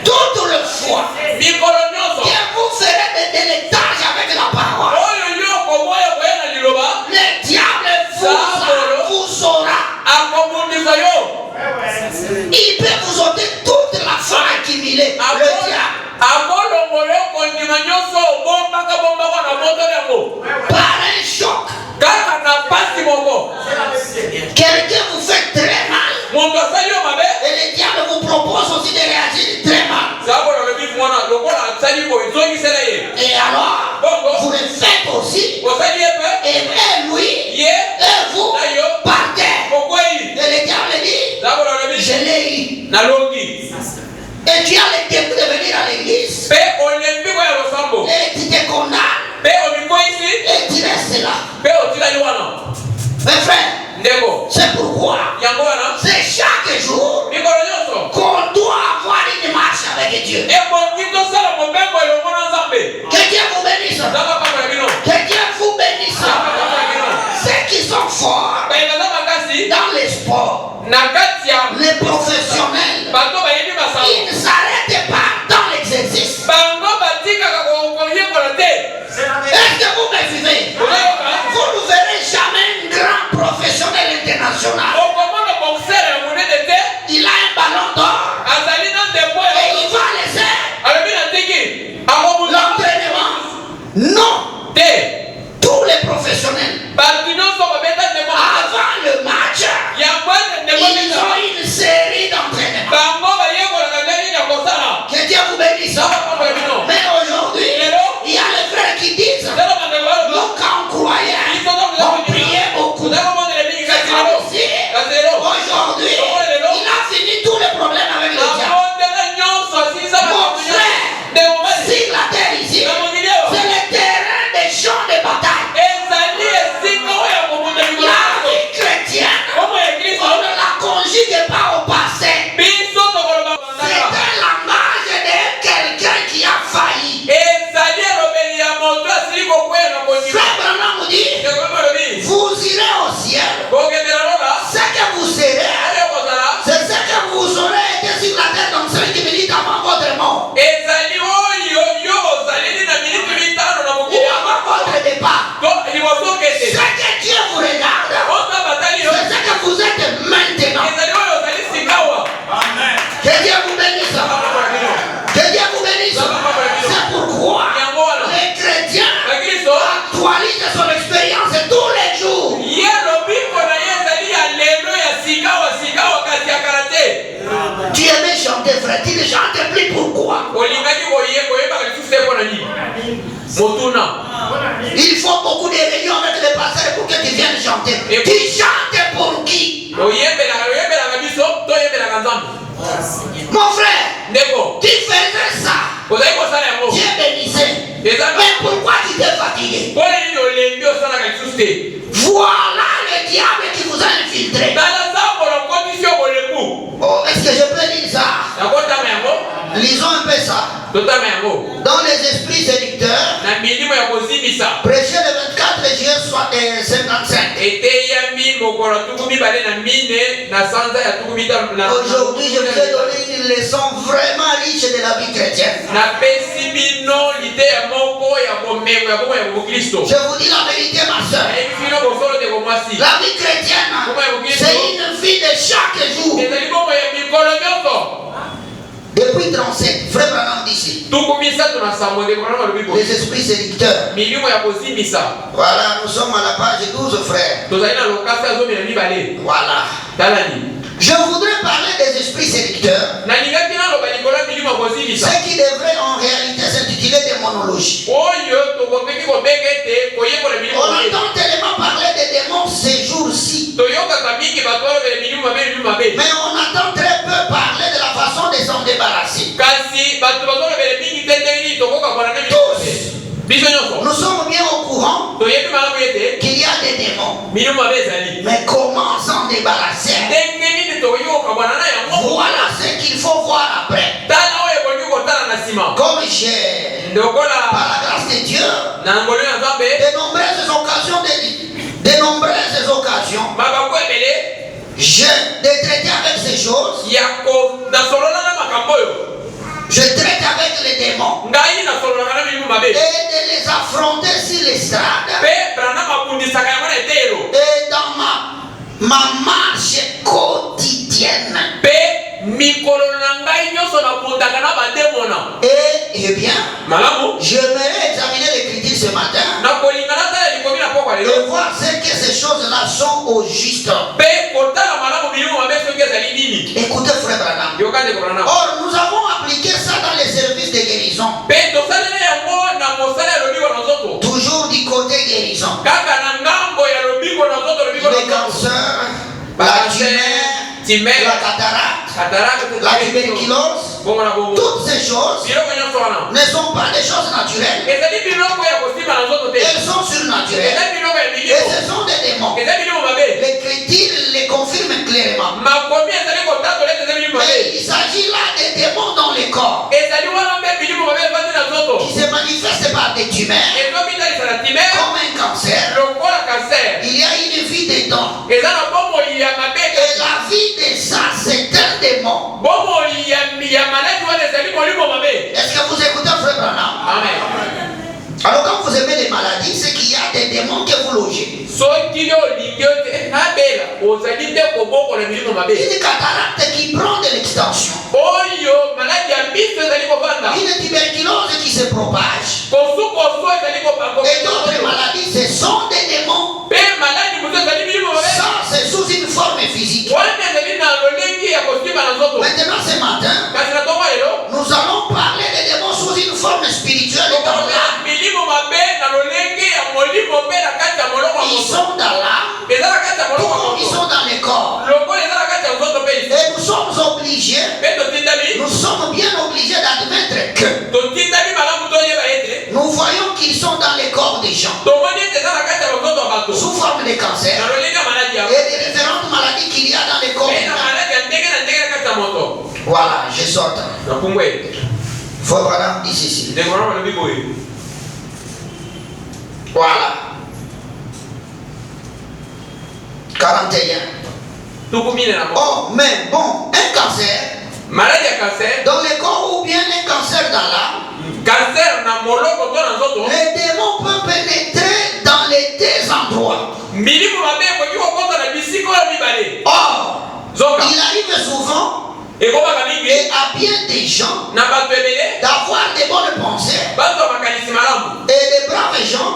toute le fois que vous ferez des délectages avec la parole, le diable vous saura. Il peut vous ôter toute la foi accumulée. Le diable. Par un choc. Quelqu'un vous fait très mal. Et le diable vous propose aussi de réagir très mal. Et alors, vous le faites aussi. Et lui, et vous, partez. Et le diable dit, je l'ai eu. Et tu as le dégoût de venir à l'église. Et tu te condamnes. Et tu restes là. Mes frères, c'est pourquoi c'est chaque jour qu'on doit avoir une marche avec Dieu. Que Dieu vous bénisse. Que Dieu vous bénisse. Ceux qui sont forts dans les sports, les professionnels, ils ne s'arrêtent pas dans l'exercice. Est-ce que vous me suivez? Vous ne verrez jamais un grand professionnel international. Il a un ballon d'or et il va laisser l'entraînement. Non. Tous les professionnels, avant le match, ils ont une série d'entraînements. Que Dieu vous bénisse. Mais aujourd'hui, il y a les frères qui disent, nous quand on croyait, on priait beaucoup. Aujourd'hui, il a fini tous les problèmes avec le diable. Mon frère, sur la terre ici, c'est le terrain des champs de bataille. La vie chrétienne, on ne la conjugue pas au passé. C'est un langage de quelqu'un qui a failli. Frère Branham vous dit, vous irez au ciel. Ce que vous serez, c'est ce que vous aurez été sur la terre dans 5 minutes avant votre mort. Ou avant votre départ. Ce que Dieu vous regarde, c'est ce que vous êtes maintenant. Que Dieu vous bénisse. Que Dieu vous bénisse. C'est pourquoi les chrétiens actualisent son expérience tous les jours. Tu aimais chanter, frère, tu ne chantes plus, pourquoi? Il faut beaucoup de réunions avec les pasteurs pour que tu viennes chanter. Tu chantes pour qui? Mon frère, tu faisais ça. Dieu bénissait. Mais pourquoi tu t'es fatigué? Voilà le diable qui vous a infiltré. Oh, est-ce que je peux lire ça? Lisons un peu ça. Dans les esprits séducteurs, prêché le 24 juillet 55. Aujourd'hui, je vous ai donné une leçon vraiment riche de la vie chrétienne. Je vous dis la vérité, ma soeur. La vie chrétienne, c'est une vie de chaque jour. Depuis 37, frère Branham d'ici. Les esprits séducteurs. Voilà, nous sommes à la page 12, frère. Voilà. Je voudrais parler des esprits séducteurs. Ce qui devrait en réalité s'intituler démonologie. On entend tellement parler des démons ces jours-ci. Mais on entend très peu parler de la façon de s'en débarrasser. Tous. Nous sommes bien au courant qu'il y a des démons. par la grâce de Dieu, de nombreuses occasions, je traite avec ces choses. Je traite avec les démons et de les affronter sur l'estrade. Et dans ma marche quotidienne. Et bien, j'aimerais examiner l'écriture ce matin et voir ce que ces choses-là sont au juste. Écoutez, frère Branham. Or, nous avons appliqué ça dans les services de guérison. Toujours du côté guérison. Les cancers, la tumeur, la cataracte, la tuberculose, toutes ces choses ne sont pas des choses naturelles. Elles sont surnaturelles. Et ce sont des démons. L'Écriture les confirme clairement. Mais il s'agit là des démons dans le corps qui se manifestent par des tumeurs, comme un cancer. Il y a une vie dedans. Et la vie de ça, c'est un démon. Est-ce que vous écoutez, frère Branham?
Amen.
Alors quand vous aimez les maladies, c'est qu'il y a des démons que vous logez. Une cataracte qui prend de l'extension. Une tuberculose qui se propage. Et d'autres maladies, ce sont des démons. Ça, c'est sous une forme physique. Maintenant, ce matin, nous allons parler des démons sous une forme spirituelle dans l'âme. Ils sont dans l'âme, ils sont dans les corps. Et nous sommes obligés, nous sommes bien obligés d'admettre que nous voyons qu'ils sont dans les corps des gens, sous forme de cancer et des différentes maladies qu'il y a dans les corps humains. Voilà, je sors. Faut Branham dit ceci. Voilà. 41. Oh, mais bon, un cancer dans le corps ou bien un cancer dans l'âme, les démons peuvent pénétrer dans les deux endroits. Or, il arrive souvent et à bien des gens d'avoir des bonnes pensées et des braves gens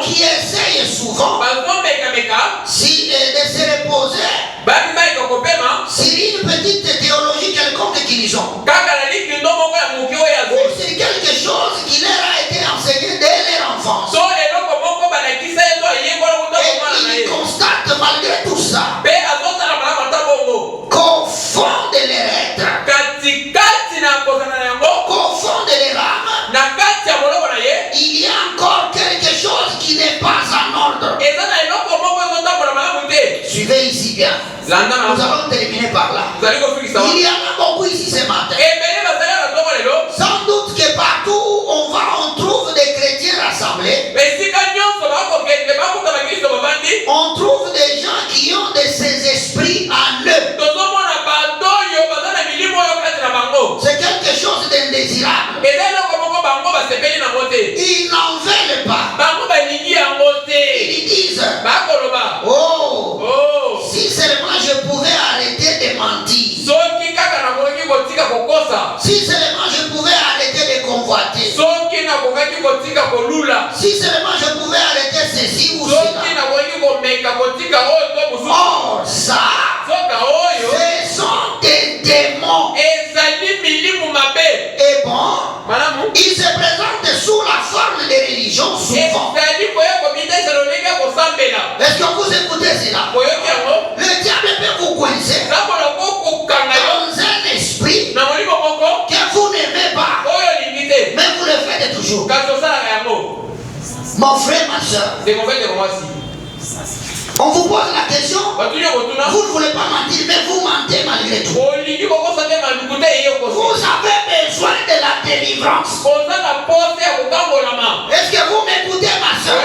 qui essayent souvent de se reposer sur une petite théologie quelconque qu'ils ont, ou sur quelque chose qui leur a été enseigné dès leur enfance. Et ils constatent malgré tout ça qu'au fond de leur être, qu'au fond de leur âme, il y a encore quelque chose qui n'est pas en ordre. Suivez ici bien. Nous allons terminer par là. Il y en a beaucoup ici ce matin. Sans doute que partout où on va, on trouve des chrétiens rassemblés. On trouve des gens qui ont de ces esprits en eux. C'est quelque chose d'indésirable. Ils n'en veulent pas. Ils disent, oh, si seulement je pouvais arrêter de mentir. Si seulement je pouvais arrêter de convoiter. Si seulement je pouvais arrêter ceci ou cela. Or, ça, ce sont des démons. Et bon, ils se présentent sous la forme de religion souvent. Est-ce que vous écoutez cela? Le diable peut vous coincer dans un esprit que vous n'aimez pas, mais vous le faites toujours. Mon frère, ma soeur, on vous pose la question, vous ne voulez pas mentir, mais vous mentez malgré tout. Vous avez besoin de la la délivrance. Est-ce que vous m'écoutez, ma soeur?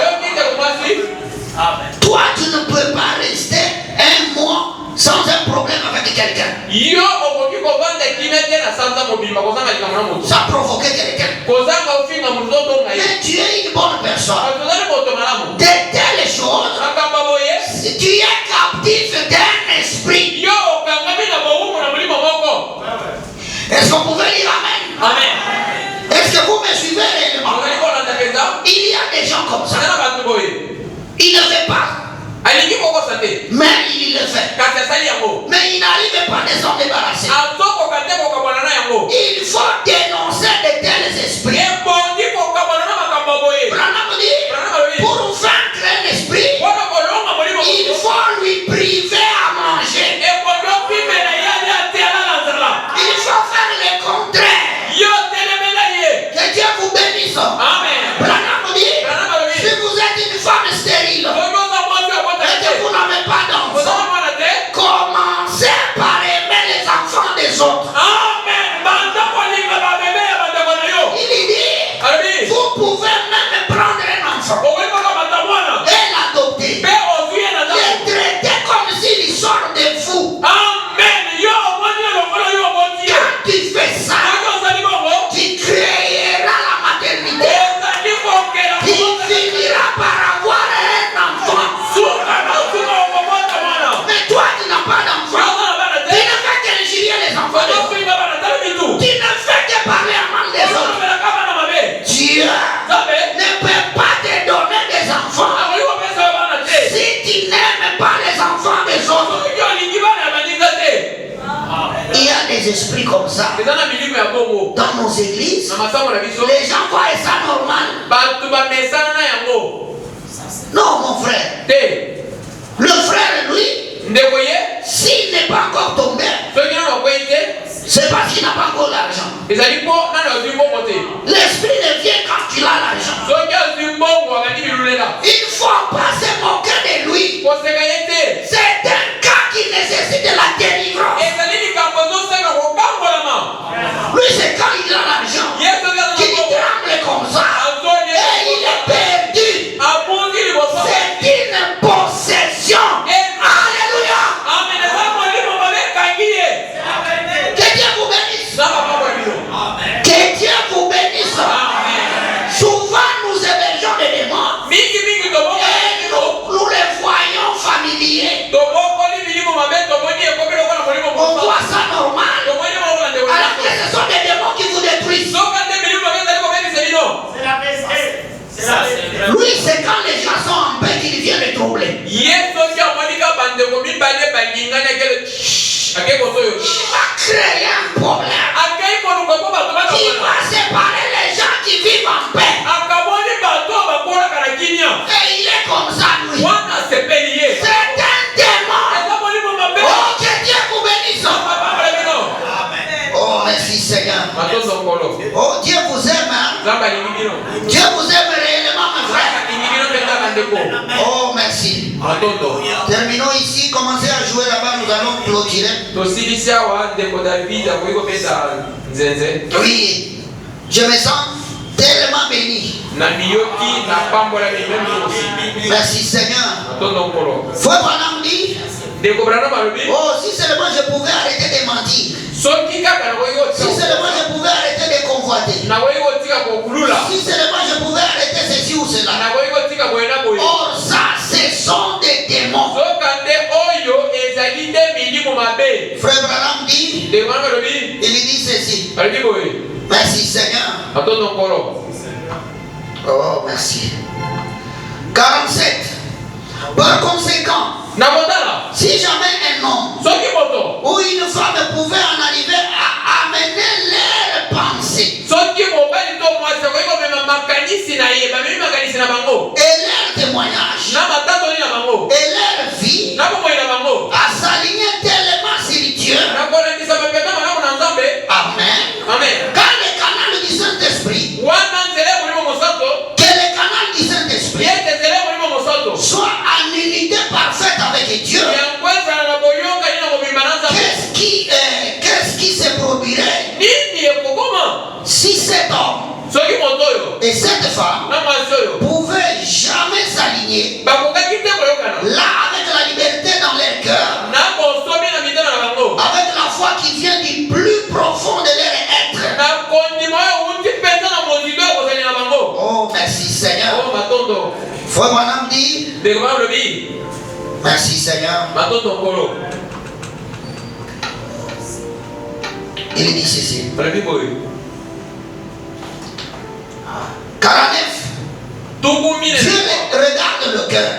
Toi, tu ne peux pas rester un mois sans un problème avec quelqu'un. Ça provoque quelqu'un. Mais tu es une bonne personne. De telles choses, si tu es captif d'un esprit. Est-ce qu'on pouvait dire Amen?
Amen.
Est-ce que vous me suivez réellement? Il y a des gens comme ça. Il ne fait pas. Mais il le fait. Mais il n'arrive pas à s'en débarrasser. Il faut dénoncer de tels esprits. Pour vaincre un esprit, il faut lui priver à manger. Il faut faire le contraire. Que Dieu vous bénisse.
Amen.
Si vous êtes une femme stérile et que vous n'avez pas d'enfants, commencez par aimer les enfants des autres. Il dit, vous pouvez même prendre un enfant et l'adopter. Le traiter comme s'il sort de vous. Quand tu fais ça, tu créeras la maternité. Tu finiras par avoir un enfant. Mais toi, tu n'as pas d'enfant. Tu ne fais qu'injurier les enfants des autres. Tu ne fais que parler à mal des autres. Dieu ne peut pas te donner des enfants si tu n'aimes pas les enfants des autres. Il y a des esprits comme ça dans nos églises. Les gens voient ça normal. Non, mon frère. Le frère, lui, s'il n'est pas encore tombé, c'est parce qu'il n'a pas encore l'argent. L'esprit ne vient quand il a l'argent. Il ne faut pas se moquer de lui. C'est un cas qui nécessite la délivrance. Lui, c'est quand il a l'argent qu'il tremble comme ça. Et il est perdu. C'est une possession. Alléluia. Que Dieu vous bénisse. Que Dieu vous bénisse. Souvent, nous hébergeons des démons. Et nous les voyons familiers. On voit ça normal. Alors que ce sont des démons qui vous détruisent. Lui, c'est quand les gens sont en paix qu'il vient les troubler. Il va créer un problème. Il va séparer les gens qui vivent en paix. Et il est comme ça, lui. C'est un démon. Oh, que Dieu vous bénisse. Oh, merci Seigneur. Oh, Dieu vous aime. Hein? Dieu vous aime réellement, mon frère. Oh, merci. Terminons ici. Commencez à jouer là-bas. Nous allons clôturer. Oui, je me sens tellement béni. Merci Seigneur. Frère Branham dit, oh, si seulement je pouvais arrêter de mentir. Si seulement je pouvais arrêter de convoiter. Si seulement je pouvais arrêter ceci ou cela. Or ça, ce sont des démons. Frère Branham dit, il dit ceci. Merci Seigneur. Oh, merci. 47. Par conséquent, si jamais un homme ou une femme pouvait en arriver à amener leurs pensées et leur témoignage et leur vie à s'aligner tellement sur Dieu. Amen. Quand le canal du Saint-Esprit, que le canal du Saint-Esprit soit en unité parfaite avec Dieu, Frère Branham dit, merci Seigneur. Il dit ceci. 49. Dieu regarde le cœur.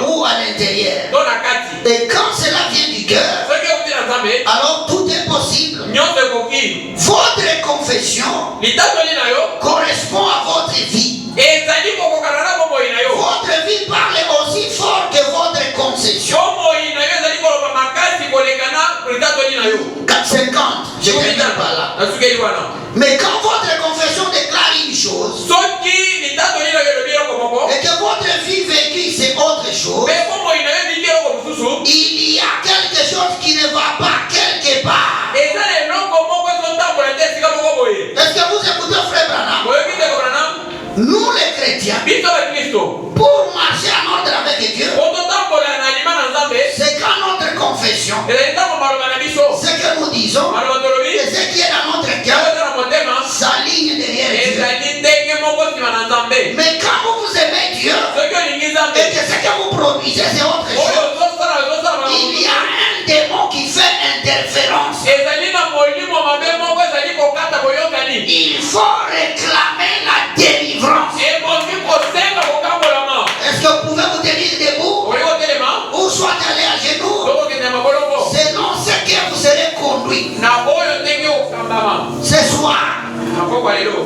Ou à l'intérieur. Et quand cela vient du cœur, alors tout est possible. Votre confession correspond à votre vie. Votre vie parle aussi fort que votre concession. 450, je termine par là. Mais quand votre confession déclare une chose et que votre vie vécue c'est autre chose, il y a quelque chose qui ne va pas quelque part. Est-ce que vous écoutez frère Branham? Nous les chrétiens, pour marcher en ordre avec Dieu, c'est quand notre confession, ce que nous disons et ce qui est dans notre cœur s'aligne derrière Dieu. Mais quand vous aimez Dieu et que ce que vous produisez c'est autre chose, il y a un démon qui fait interférence. Il faut réclamer la délivrance. Est-ce que vous pouvez vous tenir debout ou soit aller à genoux selon ce que vous serez conduit? Ce soir,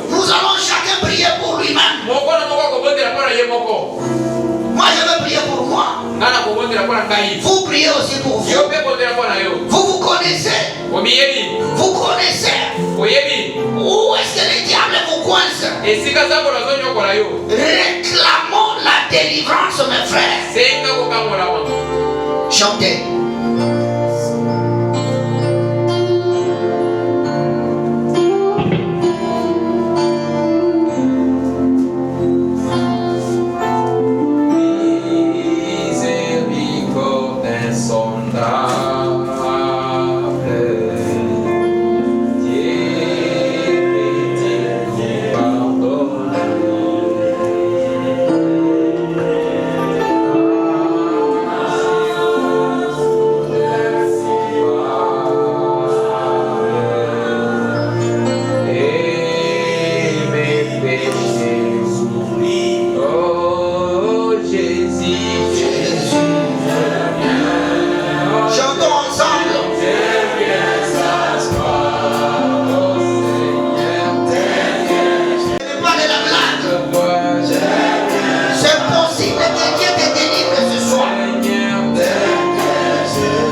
nous allons chacun prier pour lui-même. Moi je vais prier pour moi. Vous priez aussi pour vous. Vous connaissez. Vous connaissez. Où est-ce que le diable vous coince? Réclamons la délivrance, mes frères. Chantez.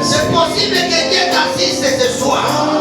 C'est possible que Dieu t'assiste ce soir.